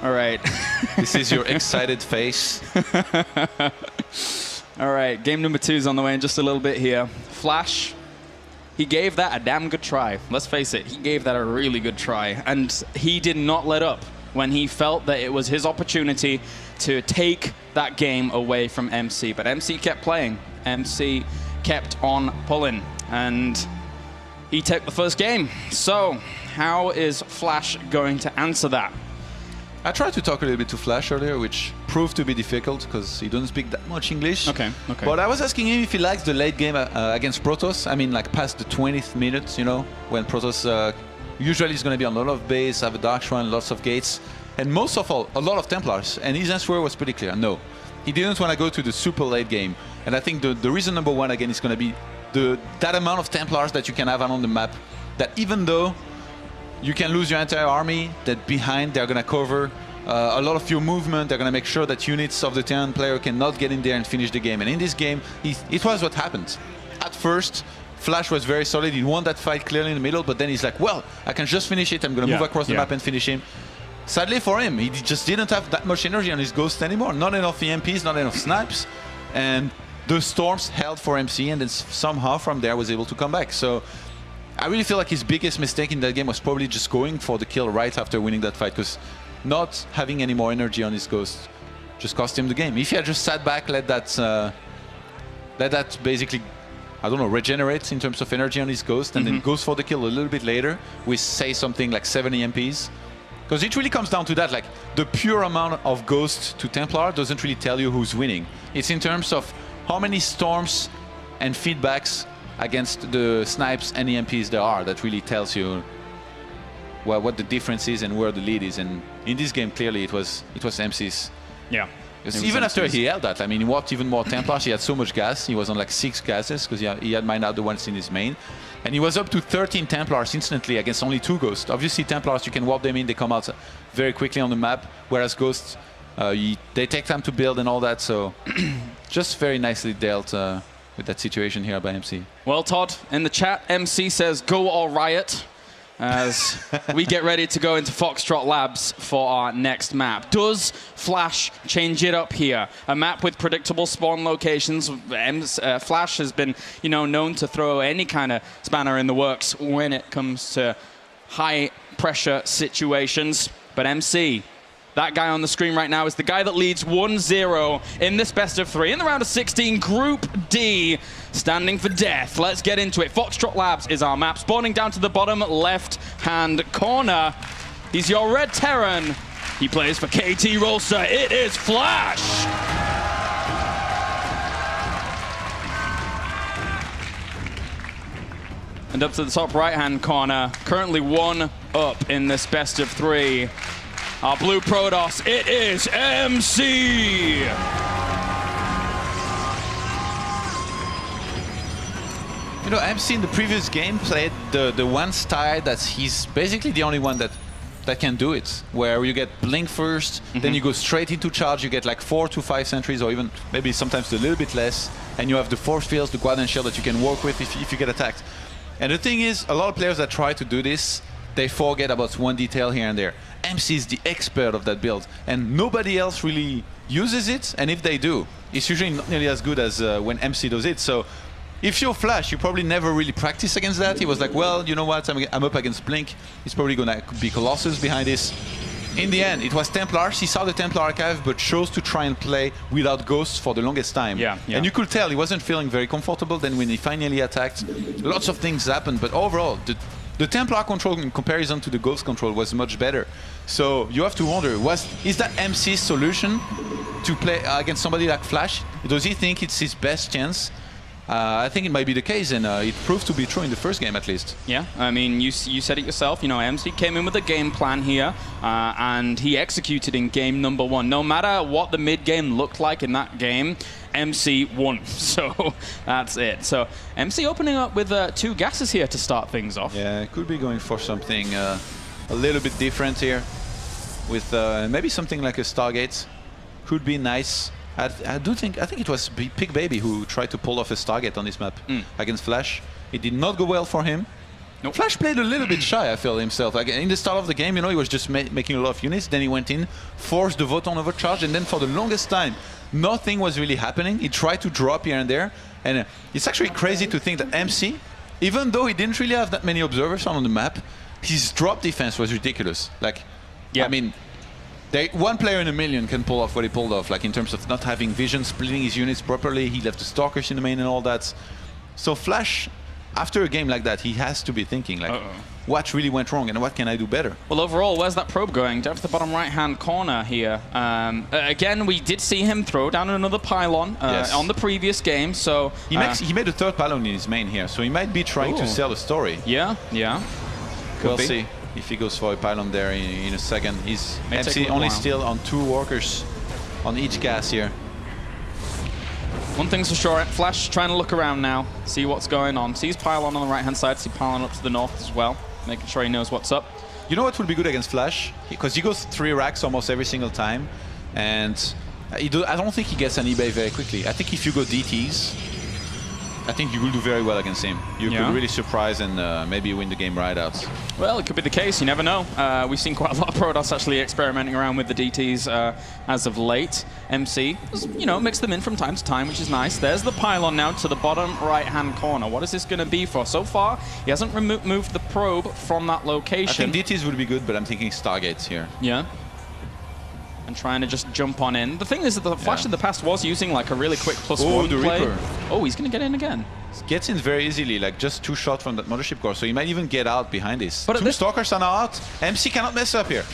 All right. This is your excited face. All right. Game number 2 is on the way in just a little bit here. Flash. He gave that a damn good try. Let's face it, he gave that a really good try. And he did not let up when he felt that it was his opportunity to take that game away from MC. But MC kept playing. MC kept on pulling. And he took the first game. So how is Flash going to answer that? I tried to talk a little bit to Flash earlier, which proved to be difficult because he doesn't speak that much English. Okay. But I was asking him if he likes the late game against Protoss. I mean, like past the 20th minute, you know, when Protoss usually is going to be on a lot of base, have a Dark Shrine, lots of gates, and most of all, a lot of Templars. And his answer was pretty clear. No, he didn't want to go to the super late game. And I think the reason number 1, again, is going to be that amount of Templars that you can have on the map, that even though you can lose your entire army, that behind they're going to cover a lot of your movement. They're going to make sure that units of the 10 player cannot get in there and finish the game. And in this game, it was what happened. At first, Flash was very solid. He won that fight clearly in the middle, but then he's like, well, I can just finish it. I'm going to move across the map and finish him. Sadly for him, he just didn't have that much energy on his Ghost anymore. Not enough EMPs, not enough snipes. And the Storms held for MC, and then somehow from there was able to come back. So I really feel like his biggest mistake in that game was probably just going for the kill right after winning that fight, because not having any more energy on his Ghost just cost him the game. If he had just sat back, let that basically, I don't know, regenerate in terms of energy on his Ghost, and then goes for the kill a little bit later with, say, something like 7 EMPs. Because it really comes down to that, like, the pure amount of Ghost to Templar doesn't really tell you who's winning. It's in terms of how many Storms and feedbacks against the snipes and EMPs there are that really tells you well, what the difference is and where the lead is. And in this game, clearly, it was MC's. Yeah. Even after he held that, I mean, he warped even more Templars. He had so much gas. He was on like 6 gases because he had mined out the ones in his main. And he was up to 13 Templars instantly against only 2 Ghosts. Obviously, Templars, you can warp them in. They come out very quickly on the map. Whereas Ghosts, they take time to build and all that. So just very nicely dealt with that situation here by MC. Well, Todd, in the chat, MC says, go all riot. as we get ready to go into Foxtrot Labs for our next map. Does Flash change it up here? A map with predictable spawn locations. Flash has been, known to throw any kind of spanner in the works when it comes to high pressure situations. But MC, that guy on the screen right now is the guy that leads 1-0 in this best of 3 in the round of 16, Group D, standing for death. Let's get into it. Foxtrot Labs is our map, spawning down to the bottom left-hand corner. He's your Red Terran. He plays for KT Rolster. It is Flash. And up to the top right-hand corner, currently 1 up in this best of 3. Our blue Protoss, it is MC! MC in the previous game played the one style that he's basically the only one that can do it, where you get blink first, then you go straight into charge, you get like 4 to 5 sentries, or even maybe sometimes a little bit less, and you have the force fields, the quad and shield that you can work with if you get attacked. And the thing is, a lot of players that try to do this, they forget about one detail here and there. MC is the expert of that build, and nobody else really uses it, and if they do, it's usually not nearly as good as when MC does it. So if you're Flash, you probably never really practice against that. He was like, well, you know what, I'm up against Blink. He's probably gonna be Colossus behind this. In the end, it was Templars. He saw the Templar archive, but chose to try and play without Ghosts for the longest time. Yeah. And you could tell he wasn't feeling very comfortable. Then when he finally attacked, lots of things happened, but overall, the Templar control in comparison to the Ghost control was much better. So you have to wonder, is that MC's solution to play against somebody like Flash? Does he think it's his best chance? I think it might be the case, and it proved to be true in the first game at least. Yeah, I mean, you said it yourself. MC came in with a game plan here, and he executed in game number 1. No matter what the mid-game looked like in that game, MC won. So that's it. So MC opening up with 2 gases here to start things off. Yeah, could be going for something a little bit different here, with maybe something like a Stargate. Could be nice. I think it was Pig Baby who tried to pull off a Stargate on this map against Flash. It did not go well for him. Nope. Flash played a little bit shy, I feel, himself. Like in the start of the game, he was just making a lot of units. Then he went in, forced the vote on overcharge, and then for the longest time, nothing was really happening. He tried to drop here and there, and it's actually crazy to think that MC, even though he didn't really have that many observers on the map, his drop defense was ridiculous. Like, yeah. I mean, one player in a million can pull off what he pulled off, like in terms of not having vision, splitting his units properly. He left the Stalkers in the main and all that. So Flash, after a game like that, he has to be thinking, like, what really went wrong and what can I do better? Well, overall, where's that probe going? Down to the bottom right-hand corner here. Again, we did see him throw down another pylon on the previous game, so... He made a 3rd pylon in his main here, so he might be trying to sell a story. Yeah. We'll see if he goes for a pylon there in a second. He's MC only still on 2 workers on each gas here. One thing's for sure, Flash trying to look around now, see what's going on. Sees pylon on the right-hand side, see pylon up to the north as well, making sure he knows what's up. You know what would be good against Flash? Because he goes 3 racks almost every single time, and I don't think he gets an eBay very quickly. I think if you go DTs, I think you will do very well against him. You could really surprise and maybe win the game right out. Well, it could be the case. You never know. We've seen quite a lot of Protoss actually experimenting around with the DTs as of late. MC has, mixed them in from time to time, which is nice. There's the pylon now to the bottom right-hand corner. What is this going to be for? So far, he hasn't moved the probe from that location. I think DTs would be good, but I'm thinking Stargates here. Yeah. And trying to just jump on in. The thing is that the Flash in the past was using like a really quick +1 the play. Reaper. Oh, he's going to get in again. Gets in very easily, like just 2 shots from that mothership core, so he might even get out behind this. But 2 Stalkers are now out. MC cannot mess up here.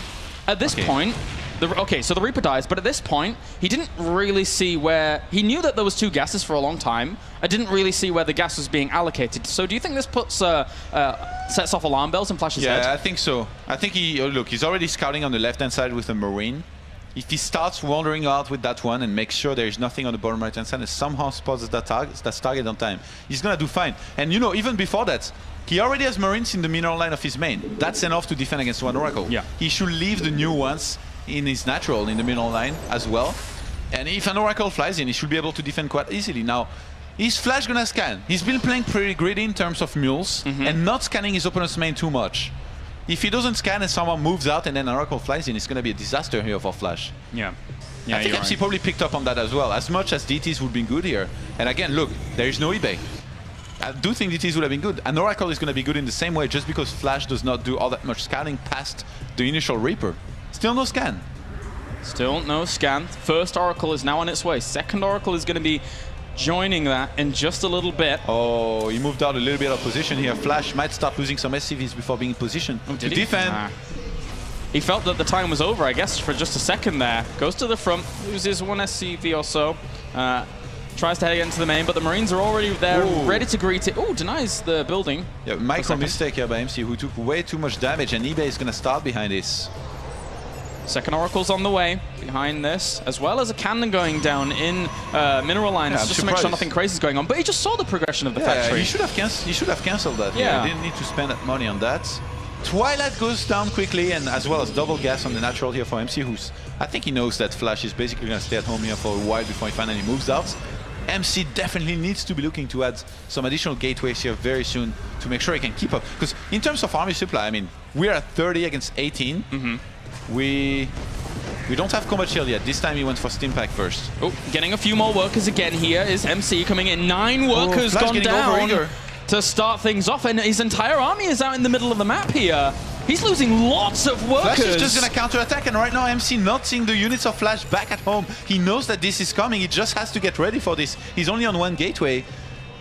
At this point, so the Reaper dies, but at this point, he didn't really see where... He knew that there was 2 gases for a long time. I didn't really see where the gas was being allocated. So do you think this puts sets off alarm bells in Flash's head? Yeah, I think so. I think he's already scouting on the left-hand side with a Marine. If he starts wandering out with that one and makes sure there's nothing on the bottom right-hand side and somehow spots that target on time, he's going to do fine. And even before that, he already has Marines in the mineral line of his main. That's enough to defend against one Oracle. Yeah. He should leave the new ones in his natural, in the mineral line as well. And if an Oracle flies in, he should be able to defend quite easily. Now, is Flash going to scan? He's been playing pretty greedy in terms of mules and not scanning his opponent's main too much. If he doesn't scan and someone moves out and then an Oracle flies in, it's going to be a disaster here for Flash. Yeah. I think MC probably picked up on that as well. As much as DTs would be good here. And again, look, there is no eBay. I do think DTs would have been good. An Oracle is going to be good in the same way just because Flash does not do all that much scanning past the initial Reaper. Still no scan. Still no scan. First Oracle is now on its way. Second Oracle is going to be joining that in just a little bit. Oh, he moved out a little bit of position here. Flash might start losing some SCVs before being in position to defend. Nah. He felt that the time was over, I guess, for just a second there. Goes to the front, loses one SCV or so. Tries to head into the main, but the Marines are already there, ready to greet it. Oh, denies the building. Yeah, micro mistake here by MC, who took way too much damage, and eBay is going to start behind this. Second Oracle's on the way behind this, as well as a cannon going down in Mineral Lines, just to make sure nothing crazy is going on. But he just saw the progression of the factory. He should have cancelled that. Yeah. He didn't need to spend that money on that. Twilight goes down quickly, and as well as double gas on the natural here for MC, who's, I think he knows that Flash is basically going to stay at home here for a while before he finally moves out. MC definitely needs to be looking to add some additional gateways here very soon to make sure he can keep up. Because in terms of army supply, I mean, we're at 30 against 18. We don't have combat shield yet. This time he went for Steam Pack first. Oh, getting a few more workers again here is MC coming in. 9 workers gone down to start things off, and his entire army is out in the middle of the map here. He's losing lots of workers. Flash is just going to counter-attack, and right now MC not seeing the units of Flash back at home. He knows that this is coming. He just has to get ready for this. He's only on one gateway.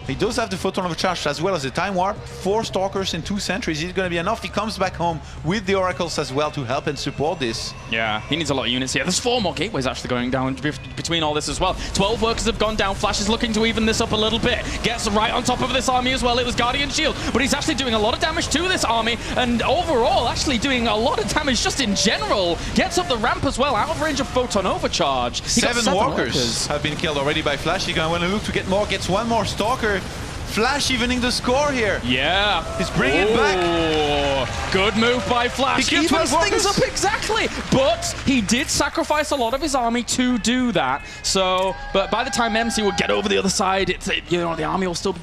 He does have the photon overcharge as well as the time warp. 4 stalkers and 2 sentries. He's going to be enough. He comes back home with the oracles as well to help and support this. Yeah, he needs a lot of units here. There's 4 more gateways actually going down between all this as well. 12 workers have gone down. Flash is looking to even this up a little bit. Gets right on top of this army as well. It was Guardian Shield, but he's actually doing a lot of damage to this army, and overall actually doing a lot of damage just in general. Gets up the ramp as well, out of range of photon overcharge. 7 workers have been killed already by Flash. He's going to want to look to get more. Gets 1 more stalker. Flash evening the score here. Yeah. He's bringing it back. Good move by Flash. He evens things up exactly. But he did sacrifice a lot of his army to do that. So, but by the time MC would get over the other side, it's, you know, the army will still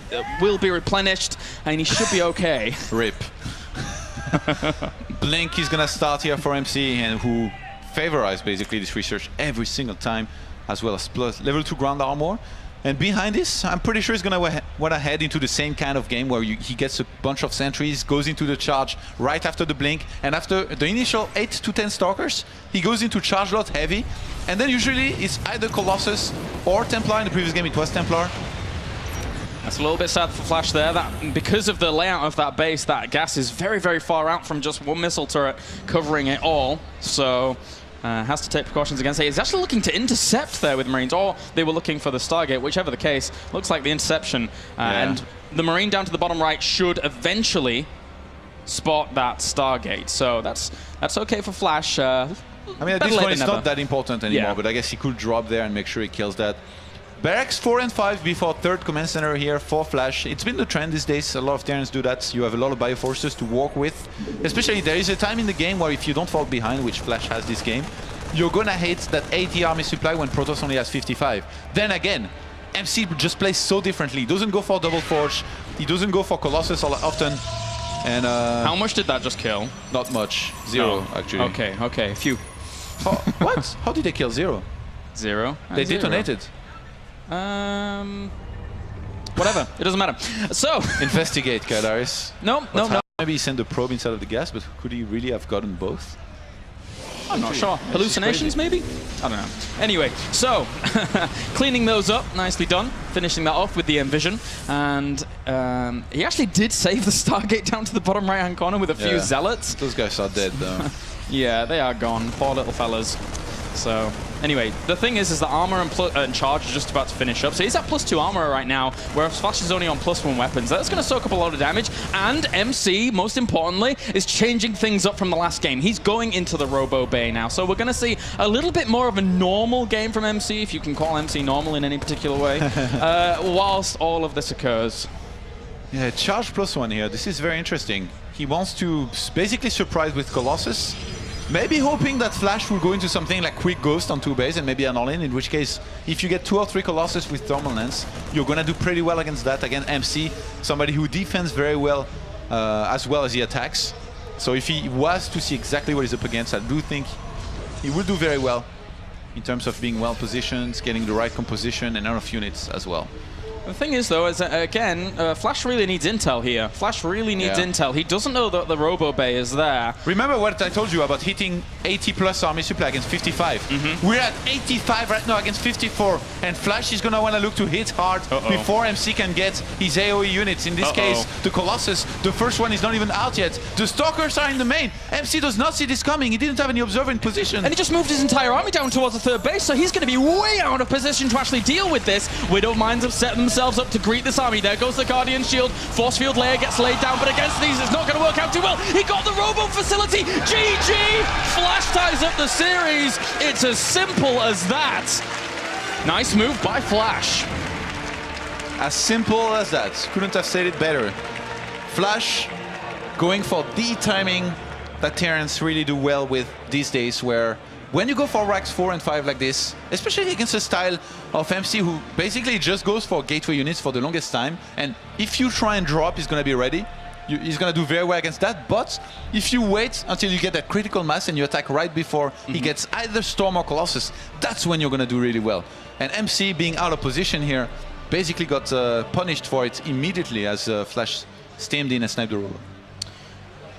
be replenished, and he should be okay. Rip. Blink is gonna start here for MC, and who favorized basically this research every single time, as well as plus level 2 ground armor. And behind this, I'm pretty sure he's going to want to head into the same kind of game where he gets a bunch of sentries, goes into the charge right after the blink, and after the initial 8 to 10 stalkers, he goes into charge lot heavy, and then usually it's either Colossus or Templar. In the previous game it was Templar. That's a little bit sad for Flash there. That because of the layout of that base, that gas is very, very far out from just one missile turret covering it all. So has to take precautions against it. He's actually looking to intercept there with Marines, or they were looking for the Stargate, whichever the case. Looks like the interception. And the Marine down to the bottom right should eventually spot that Stargate. So that's okay for Flash. I mean, at this point it's not that important anymore, but I guess he could drop there and make sure he kills that. Barracks 4 and 5 before 3rd command center here for Flash. It's been the trend these days. A lot of Terrans do that. You have a lot of bioforces to work with. Especially there is a time in the game where if you don't fall behind, which Flash has this game, you're gonna hate that 80 army supply when Protoss only has 55. Then again, MC just plays so differently. He doesn't go for double forge. He doesn't go for Colossus all often. And how much did that just kill? Not much. 0 actually. Okay, phew. What? How did they kill 0? 0. They detonated. Whatever. It doesn't matter. So investigate, Kailaris. No. Maybe he sent a probe inside of the gas, but could he really have gotten both? I'm not sure. Hallucinations, maybe? I don't know. Anyway, so cleaning those up, nicely done. Finishing that off with the Envision, and he actually did save the Stargate down to the bottom right-hand corner with a few zealots. Those guys are dead, though. Yeah, they are gone. Poor little fellas. So anyway, the thing is that armor and charge are just about to finish up. So he's at +2 armor right now, whereas Flash is only on +1 weapons. That's going to soak up a lot of damage. And MC, most importantly, is changing things up from the last game. He's going into the Robo Bay now. So we're going to see a little bit more of a normal game from MC, if you can call MC normal in any particular way, whilst all of this occurs. Yeah, charge +1 here. This is very interesting. He wants to basically surprise with Colossus. Maybe hoping that Flash will go into something like Quick Ghost on 2 base and maybe an all-in, in which case, if you get 2 or 3 Colossus with Thermal Lens, you're going to do pretty well against that. Again, MC, somebody who defends very well as he attacks. So if he was to see exactly what he's up against, I do think he will do very well in terms of being well positioned, getting the right composition, and enough units as well. The thing is, though, is that, again, Flash really needs intel here. Flash really needs intel. He doesn't know that the Robo Bay is there. Remember what I told you about hitting 80+ army supply against 55? We're at 85 right now against 54, and Flash is going to want to look to hit hard before MC can get his AoE units. In this case, the Colossus, the first one is not even out yet. The Stalkers are in the main. MC does not see this coming. He didn't have any observer in position. And he just moved his entire army down towards the third base, so he's going to be way out of position to actually deal with this. Widow Mines have set themselves up to greet this army. There goes the Guardian Shield. Force Field Layer gets laid down, but against these, it's not going to work out too well. He got the Robo Facility. GG! Flash ties up the series. It's as simple as that. Nice move by Flash. As simple as that. Couldn't have said it better. Flash going for the timing that Terrans really do well with these days, where when you go for racks 4 and 5 like this, especially against a style of MC who basically just goes for gateway units for the longest time, and if you try and drop, he's going to be ready. He's going to do very well against that, but if you wait until you get that critical mass and you attack right before he gets either Storm or Colossus, that's when you're going to do really well. And MC, being out of position here, basically got punished for it immediately as Flash steamed in and sniped the Robo.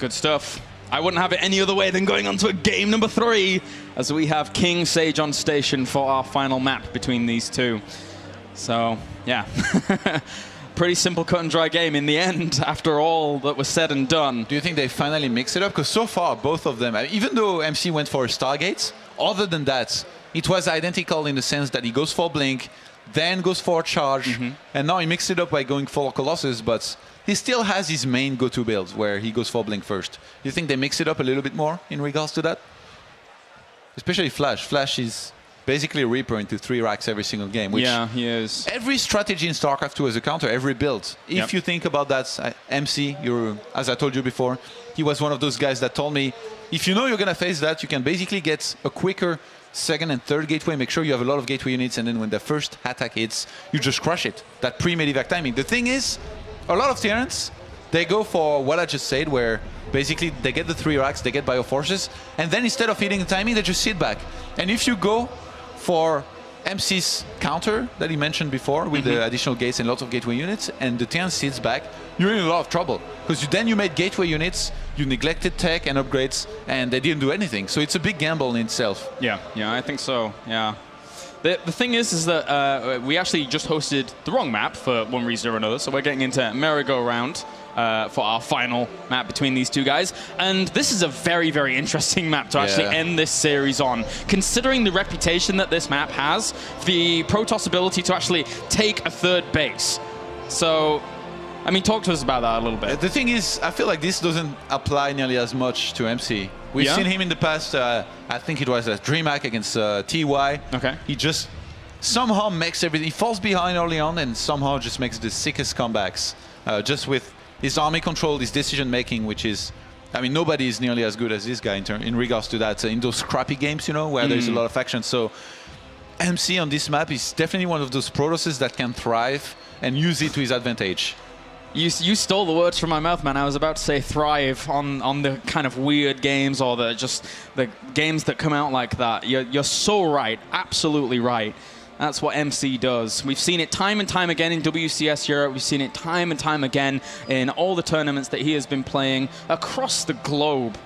Good stuff. I wouldn't have it any other way than going on to a game number 3, as we have King Sage on station for our final map between these two. So, yeah. Pretty simple cut and dry game in the end, after all that was said and done. Do you think they finally mix it up? Because so far, both of them, even though MC went for Stargates, other than that, it was identical in the sense that he goes for Blink, then goes for Charge, and now he mixed it up by going for Colossus, but he still has his main go-to build where he goes for Blink first. Do you think they mix it up a little bit more in regards to that? Especially Flash. Flash is basically a Reaper into 3 racks every single game. Which he is. Every strategy in StarCraft 2 as a counter, every build. If you think about that, MC, as I told you before, he was one of those guys that told me, if you know you're going to face that, you can basically get a quicker second and third gateway, make sure you have a lot of gateway units, and then when the first attack hits, you just crush it. That pre-medivac timing. The thing is, a lot of Terrans, they go for what I just said, where basically they get the 3 racks, they get bioforces, and then instead of hitting the timing, they just sit back. And if you go for MC's counter that he mentioned before, with the additional gates and lots of gateway units, and the Terran sits back, you're in a lot of trouble. Because then you made gateway units, you neglected tech and upgrades, and they didn't do anything. So it's a big gamble in itself. Yeah, I think so, yeah. The thing is that we actually just hosted the wrong map for one reason or another, so we're getting into merry-go-round for our final map between these two guys. And this is a very, very interesting map to actually end this series on. Considering the reputation that this map has, the Protoss ability to actually take a third base. So, I mean, talk to us about that a little bit. The thing is, I feel like this doesn't apply nearly as much to MC. We've seen him in the past, I think it was a DreamHack against TY. Okay. He just somehow makes everything, he falls behind early on and somehow just makes the sickest comebacks. Just with his army control, his decision making, which is, I mean, nobody is nearly as good as this guy in regards to that, in those scrappy games, you know, where there's a lot of action. So MC on this map is definitely one of those Protosses that can thrive and use it to his advantage. You stole the words from my mouth, man. I was about to say thrive on the kind of weird games or the games that come out like that. You're so right, absolutely right. That's what MC does. We've seen it time and time again in WCS Europe. We've seen it time and time again in all the tournaments that he has been playing across the globe.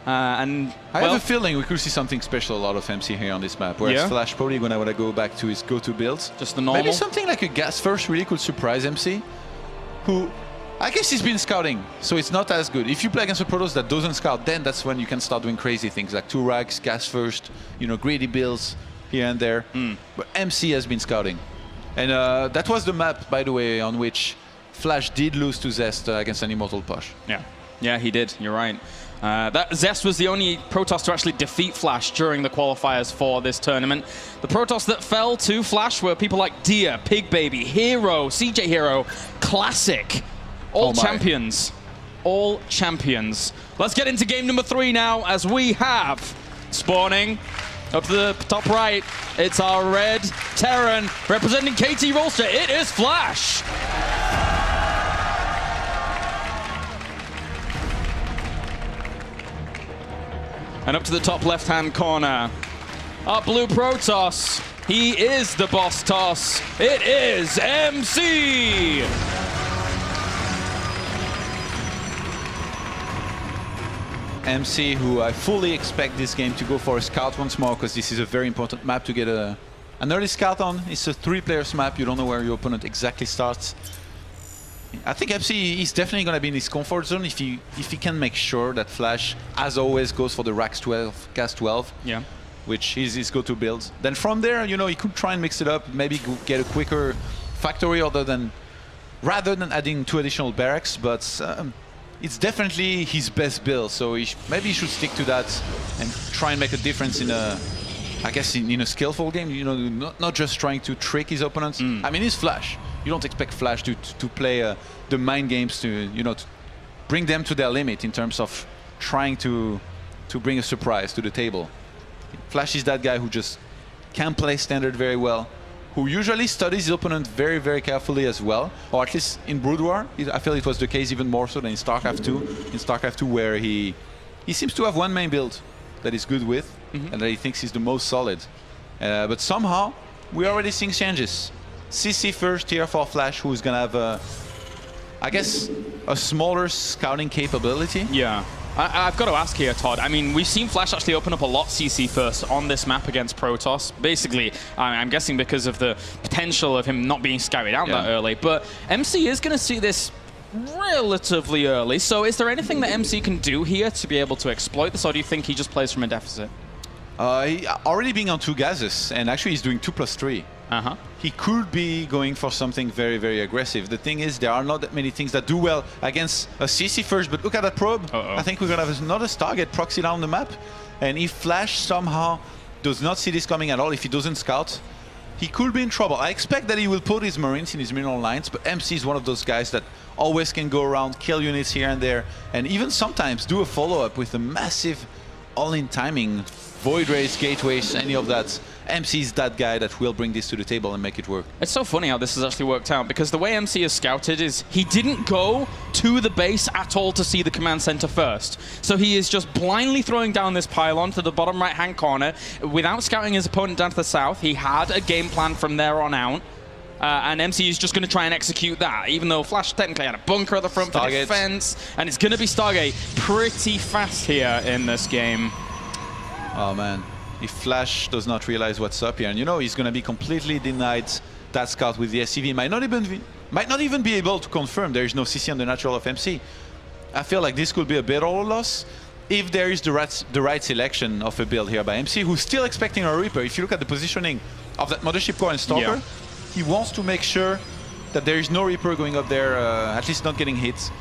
And I have a feeling we could see something special a lot of MC here on this map, whereas Flash probably going to want to go back to his go-to builds. Just the normal. Maybe something like a gas first really could surprise MC, who I guess he's been scouting, so it's not as good. If you play against a Protoss that doesn't scout, then that's when you can start doing crazy things like 2 racks, gas first, you know, greedy builds here and there. But MC has been scouting. And that was the map, by the way, on which Flash did lose to Zest against an Immortal Push. Yeah, he did. You're right. That Zest was the only Protoss to actually defeat Flash during the qualifiers for this tournament. The Protoss that fell to Flash were people like Dia, Pig Baby, Hero, CJ Hero, Classic. All champions. All champions. Let's get into game number 3 now, as we have spawning up to the top right. It's our red Terran representing KT Rolster. It is Flash. And up to the top left-hand corner. Our blue Protoss. He is the boss toss. It is MC. MC, who I fully expect this game to go for a scout once more, because this is a very important map to get an early scout on. It's a 3-players map. You don't know where your opponent exactly starts. I think MC is definitely going to be in his comfort zone if he can make sure that Flash, as always, goes for the Rax 12, Gas 12, Yeah. which is his go-to build. Then from there, you know, he could try and mix it up, maybe get a quicker factory rather than adding 2 additional barracks, but it's definitely his best build, so maybe he should stick to that and try and make a difference in a skillful game, you know, not just trying to trick his opponents. I mean, it's Flash. You don't expect Flash to play the mind games to bring them to their limit in terms of trying to bring a surprise to the table. Flash is that guy who just can play standard very well, who usually studies his opponent very, very carefully as well, or at least in Brood War. I feel it was the case even more so than in StarCraft 2. In StarCraft 2, where he seems to have one main build that he's good with, and that he thinks is the most solid. But somehow, we're already seeing changes. CC first here for Flash, who's gonna have, I guess, a smaller scouting capability. Yeah. I've got to ask here, Todd. I mean, we've seen Flash actually open up a lot CC first on this map against Protoss. Basically, I'm guessing because of the potential of him not being scouted out that early. But MC is going to see this relatively early. So is there anything that MC can do here to be able to exploit this, or do you think he just plays from a deficit? He already being on 2 gases, and actually he's doing 2+3. He could be going for something very, very aggressive. The thing is, there are not that many things that do well against a CC first, but look at that probe. I think we're going to have another Stargate proxy down the map. And if Flash somehow does not see this coming at all, if he doesn't scout, he could be in trouble. I expect that he will put his Marines in his mineral lines, but MC is one of those guys that always can go around, kill units here and there, and even sometimes do a follow-up with a massive all-in timing, Void Rays, Gateways, any of that. MC is that guy that will bring this to the table and make it work. It's so funny how this has actually worked out, because the way MC is scouted is he didn't go to the base at all to see the command center first. So he is just blindly throwing down this pylon to the bottom right-hand corner without scouting his opponent down to the south. He had a game plan from there on out. And MC is just going to try and execute that, even though Flash technically had a bunker at the front for defense. And it's going to be Stargate pretty fast here in this game. Oh, man. If Flash does not realize what's up here, and you know he's going to be completely denied that scout with the SCV, might not even be able to confirm there is no CC on the natural of MC. I feel like this could be a bit of a loss if there is the right selection of a build here by MC, who's still expecting a Reaper. If you look at the positioning of that Mothership Core and Stalker, he wants to make sure that there is no Reaper going up there, at least not getting hit.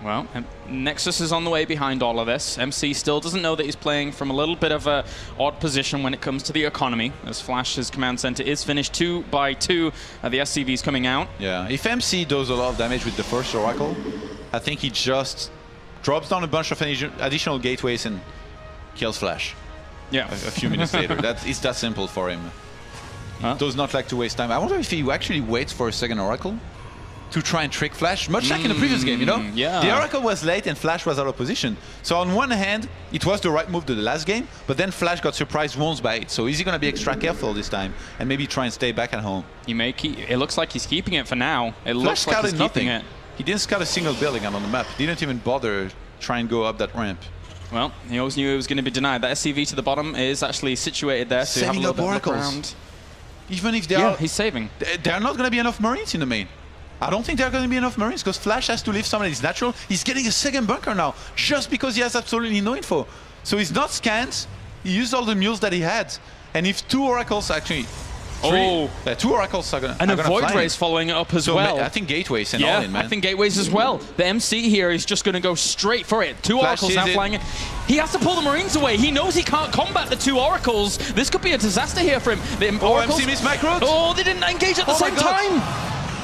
Well, Nexus is on the way behind all of this. MC still doesn't know that he's playing from a little bit of a odd position when it comes to the economy, as Flash's command center is finished 2 by 2. The SCV's coming out. Yeah, if MC does a lot of damage with the first Oracle, I think he just drops down a bunch of additional gateways and kills Flash. Yeah. A few minutes later. It's that simple for him. He does not like to waste time. I wonder if he actually waits for a second Oracle to try and trick Flash, much like in the previous game, you know? Yeah. The Oracle was late and Flash was out of position. So on one hand, it was the right move to the last game, but then Flash got surprised once by it. So is he going to be extra careful this time and maybe try and stay back at home? He may keep, it looks like he's keeping it for now. It Flash looks like he's scouted keeping nothing. it. He didn't scout a single building on the map. Didn't even bother try and go up that ramp. Well, he always knew it was going to be denied. That SCV to the bottom is actually situated there to have a little bit of a look around. Even if they are, he's saving. There are not going to be enough Marines in the main. I don't think there are going to be enough Marines because Flash has to leave somebody. It's natural. He's getting a second bunker now just because he has absolutely no info. So he's not scanned. He used all the mules that he had. And if 2 Oracles actually... 2 Oracles are going to And a Void Rays following it up as well. I think Gateways and all in, man. I think Gateways as well. The MC here is just going to go straight for it. 2 Flash Oracles now flying in. He has to pull the Marines away. He knows he can't combat the 2 Oracles. This could be a disaster here for him. The Oracles, MC missed micro. Oh, they didn't engage at the same time.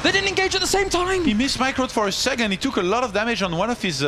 They didn't engage at the same time. He missed micro for a second. He took a lot of damage on one of his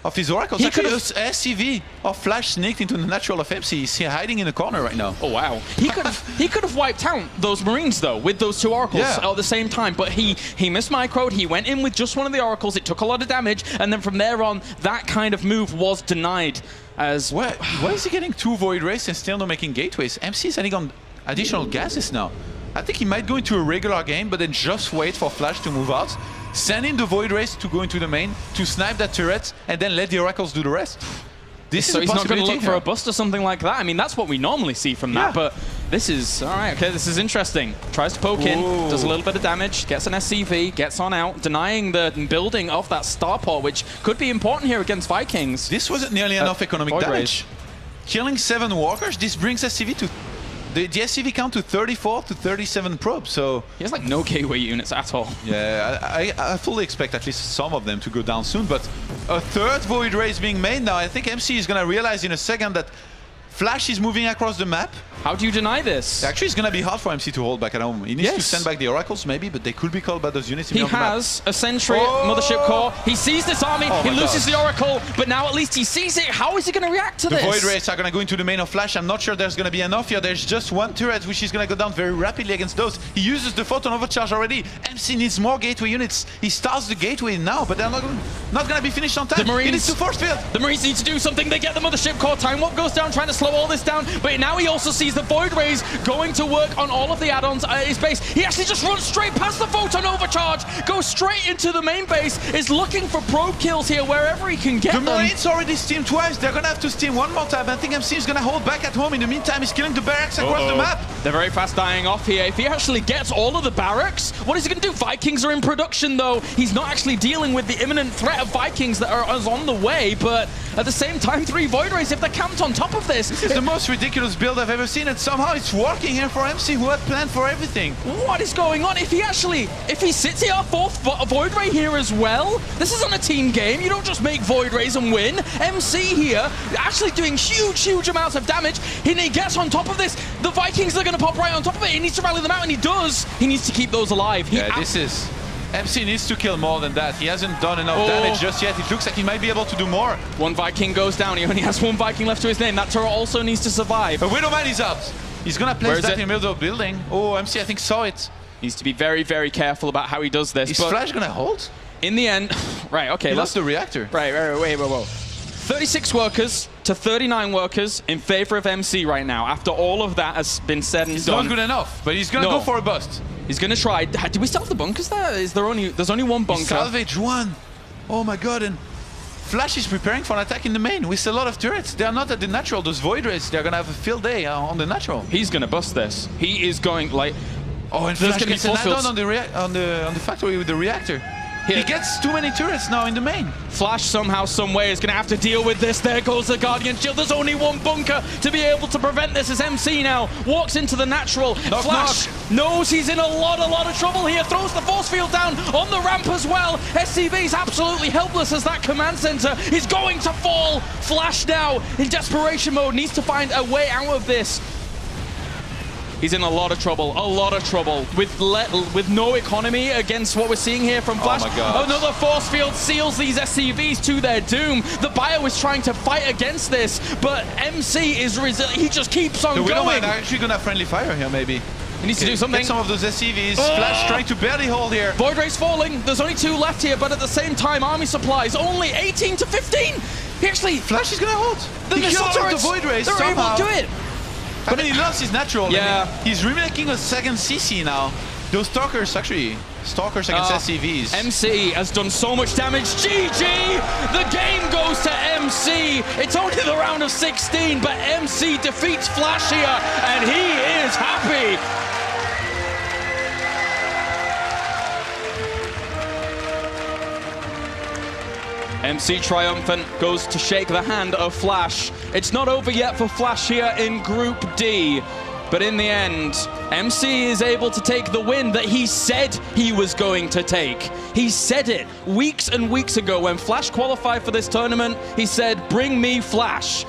of his oracles. He Actually, could've- SCV of Flash sneaked into the natural of MC. He's here hiding in the corner right now. Oh wow! He could have wiped out those Marines though with those 2 oracles Yeah. at the same time, but he mismicroed. He went in with just one of the oracles. It took a lot of damage, and then from there on, that kind of move was denied. As Why is he getting 2 Void Rays and still not making gateways? MC is adding on additional gases now. I think he might go into a regular game, but then just wait for Flash to move out, send in the Void Rays to go into the main, to snipe that turret, and then let the oracles do the rest. This so is he's a not going to possibility look for here. a bust or something like that. I mean, that's what we normally see from that, Yeah. but this is all right. Okay, this is interesting. Tries to poke in, does a little bit of damage, gets an SCV, gets on out, denying the building of that starport, which could be important here against Vikings. This wasn't nearly enough economic Void damage. Killing 7 walkers, this brings SCV to the SCV count to 34 to 37 probes. So He has like no gateway units at all. yeah, I fully expect at least some of them to go down soon. But a 3rd Void Ray is being made now. I think MC is gonna realize in a second that Flash is moving across the map. How do you deny this? Actually, it's gonna be hard for MC to hold back at home. He needs to Yes. send back the oracles maybe, but they could be called by those units. He has a sentry mothership core. He sees this army. Oh He my loses God. the oracle, but now at least he sees it. How is he going to react to The this? Void Rays are going to go into the main of Flash. I'm not sure there's going to be enough here. There's just 1 turret, which is going to go down very rapidly against those. He uses the photon overcharge already. MC needs more gateway units. He starts the gateway now, but they're not going to be finished on time. The Marines- He needs to force field. The Marines need to do something. They get the mothership core. Time Warp goes down, trying to slow all this down. But now he also sees the Void Rays going to work on all of the add-ons at his base. He actually just runs straight past the photon overcharge, goes straight into the main base, is looking for probe kills here wherever he can get The them. Marines already steamed twice. They're going to have to steam 1 more time. I think MC is going to hold back at home. In the meantime, he's killing the barracks across the map. They're very fast dying off here. If he actually gets all of the barracks, what is he going to do? Vikings are in production, though. He's not actually dealing with the imminent threat of Vikings that are on the way, but at the same time, 3 Void Rays, if they're camped on top of this. This is the most ridiculous build I've ever seen, and somehow it's working here for MC, who had planned for everything. What is going on? If he sits here, 4th Void Ray here as well, this isn't a team game. You don't just make Void Rays and win. MC here actually doing huge amounts of damage. And he gets on top of this. The Vikings are going to pop right on top of it. He needs to rally them out, and he does. He needs to keep those alive. MC needs to kill more than that. He hasn't done enough damage just yet. It looks like he might be able to do more. 1 Viking goes down. He only has 1 Viking left to his name. That turret also needs to survive. The Widowman is out. He's gonna place that in the middle of the building. Oh, MC I think saw it. Needs to be very careful about how he does this. Is but Flash gonna hold? in the end, right, okay. He lost the reactor. Right, wait. 36 workers to 39 workers in favor of MC right now. After all of that has been said and It's done. not good enough, but he's gonna No. go for a bust. He's going to try. Do we still have the bunkers there? There's only 1 bunker. Salvage 1. Oh my god, and Flash is preparing for an attack in the main with a lot of turrets. They are not at the natural. Those Void Rays, they're gonna have a field day on the natural. He's going to bust this. He is going like... Oh, and There's Flash gonna be gets an force fields. add-on on the factory with the reactor. Here. He gets too many turrets now in the main. Flash somehow, some way is going to have to deal with this. There goes the Guardian Shield. There's only 1 bunker to be able to prevent this as MC now walks into the natural. Knock, Flash knows he's in a lot of trouble here. Throws the force field down on the ramp as well. SCV's absolutely helpless as that command center is going to fall. Flash now in desperation mode needs to find a way out of this. He's in a lot of trouble with no economy against what we're seeing here from Flash. Oh my God. Another force field seals these SCVs to their doom. The Bio is trying to fight against this, but MC is resilient. He just keeps on The going. Widowman are actually gonna friendly fire here maybe. He needs to do something. Get some of those SCVs. Flash trying to barely hold here. Void Ray's falling. There's only 2 left here, but at the same time, army supplies only 18 to 15. He actually... Flash is gonna hold. The He missile killed all of turrets, the Void Rays they're somehow. able to do it. But he lost his natural. Yeah. I mean, he's remaking a second CC now. Those Stalkers against SCVs. MC has done so much damage. GG! The game goes to MC. It's only the round of 16, but MC defeats Flash here, and he is happy. MC triumphant goes to shake the hand of Flash. It's not over yet for Flash here in Group D. But in the end, MC is able to take the win that he said he was going to take. He said it weeks and weeks ago when Flash qualified for this tournament. He said, "Bring me Flash."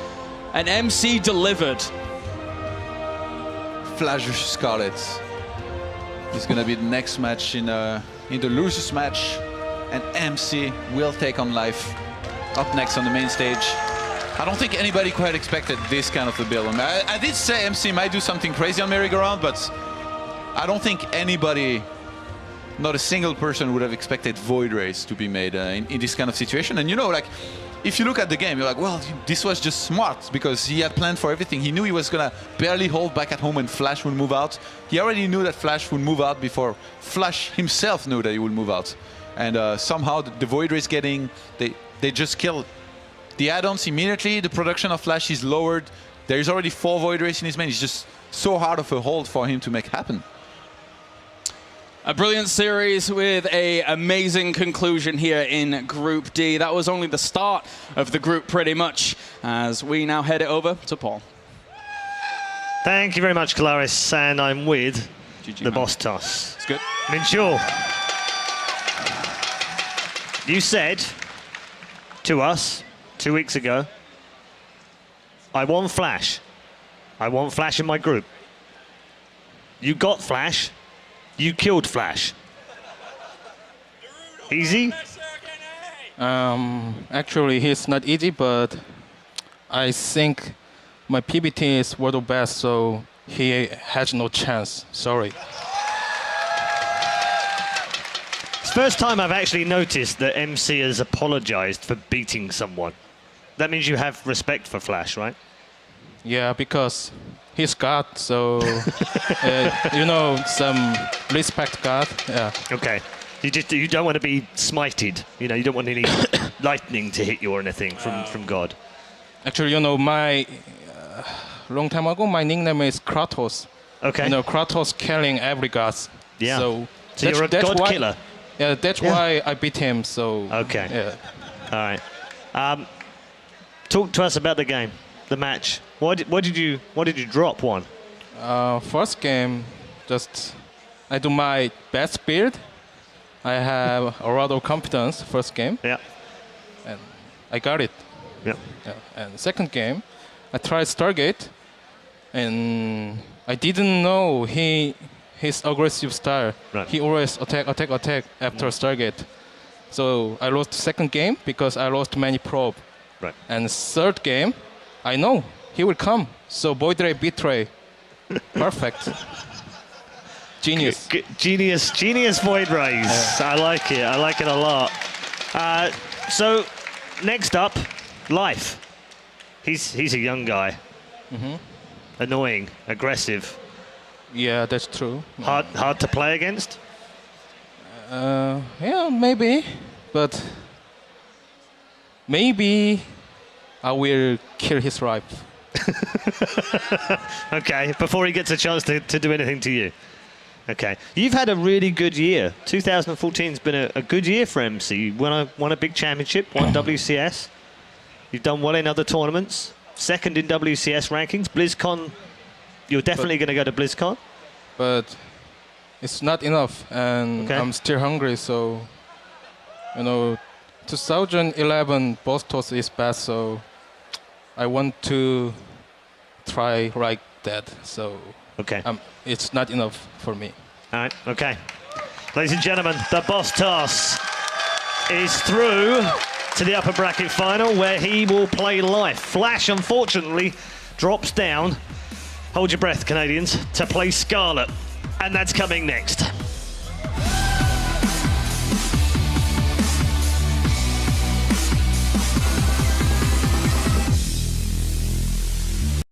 And MC delivered. Flash versus Scarlet. It's gonna be the next match in the losers match, and MC will take on life. up next on the main stage. I don't think anybody quite expected this kind of a build. I did say MC might do something crazy on merry-go-round, but I don't think anybody, not a single person, would have expected Void Race to be made in this kind of situation. And you know, like, if you look at the game, you're like, well, this was just smart because he had planned for everything. He knew he was gonna barely hold back at home and Flash would move out. He already knew that Flash would move out before Flash himself knew that he would move out. And somehow the Void Race they just killed the add-ons immediately. The production of Flash is lowered. There's already 4 Void Race in his main. It's just so hard of a hold for him to make happen. A brilliant series with an amazing conclusion here in Group D. That was only the start of the group pretty much, as we now head it over to Paul. Thank you very much, Clarice, and I'm with GG, the man. boss toss. It's good. Minchul, you said to us 2 weeks ago, I want Flash. I want Flash in my group. You got Flash. You killed Flash. Easy? Actually, he's not easy, but I think my PBT is world best, so he has no chance. Sorry. It's the first time I've actually noticed that MC has apologized for beating someone. That means you have respect for Flash, right? Yeah, because he's God, so you know, some respect God. Yeah. Okay. You don't want to be smited. You know, you don't want any lightning to hit you or anything from God. Actually, you know, my long time ago, my nickname is Kratos. Okay. You know, Kratos killing every god. Yeah. So you're a god why, killer. Yeah, that's why I beat him. So. Okay. Yeah. All right. Talk to us about the game, the match. What did you drop one? First game, just I do my best build. I have a lot of confidence first game. Yeah. And I got it. Yeah. Yeah. And second game, I tried Stargate, and I didn't know his aggressive style. Right. He always attack after Stargate. So I lost second game because I lost many probe. Right. And third game, I know he will come. So Void Ray Betray. Perfect. Genius. Genius Void Rays. Yeah. I like it. I like it a lot. So next up, Life. He's a young guy. Mm-hmm. Annoying, aggressive. Yeah, that's true. Hard to play against. Yeah, maybe, but maybe I will kill his wife. Okay, before he gets a chance to do anything to you. Okay, you've had a really good year. 2014's been a good year for MC. You won a big championship, won WCS. You've done well in other tournaments. Second in WCS rankings. BlizzCon, you're definitely going to go to BlizzCon. But it's not enough, and okay. I'm still hungry. So, you know, 2011 boss toss is best. So, I want to try like that. So, okay, it's not enough for me. All right. Okay, ladies and gentlemen, the boss toss is through to the upper bracket final, where he will play Life. Flash, unfortunately, drops down. Hold your breath, Canadians, to play Scarlet, and that's coming next.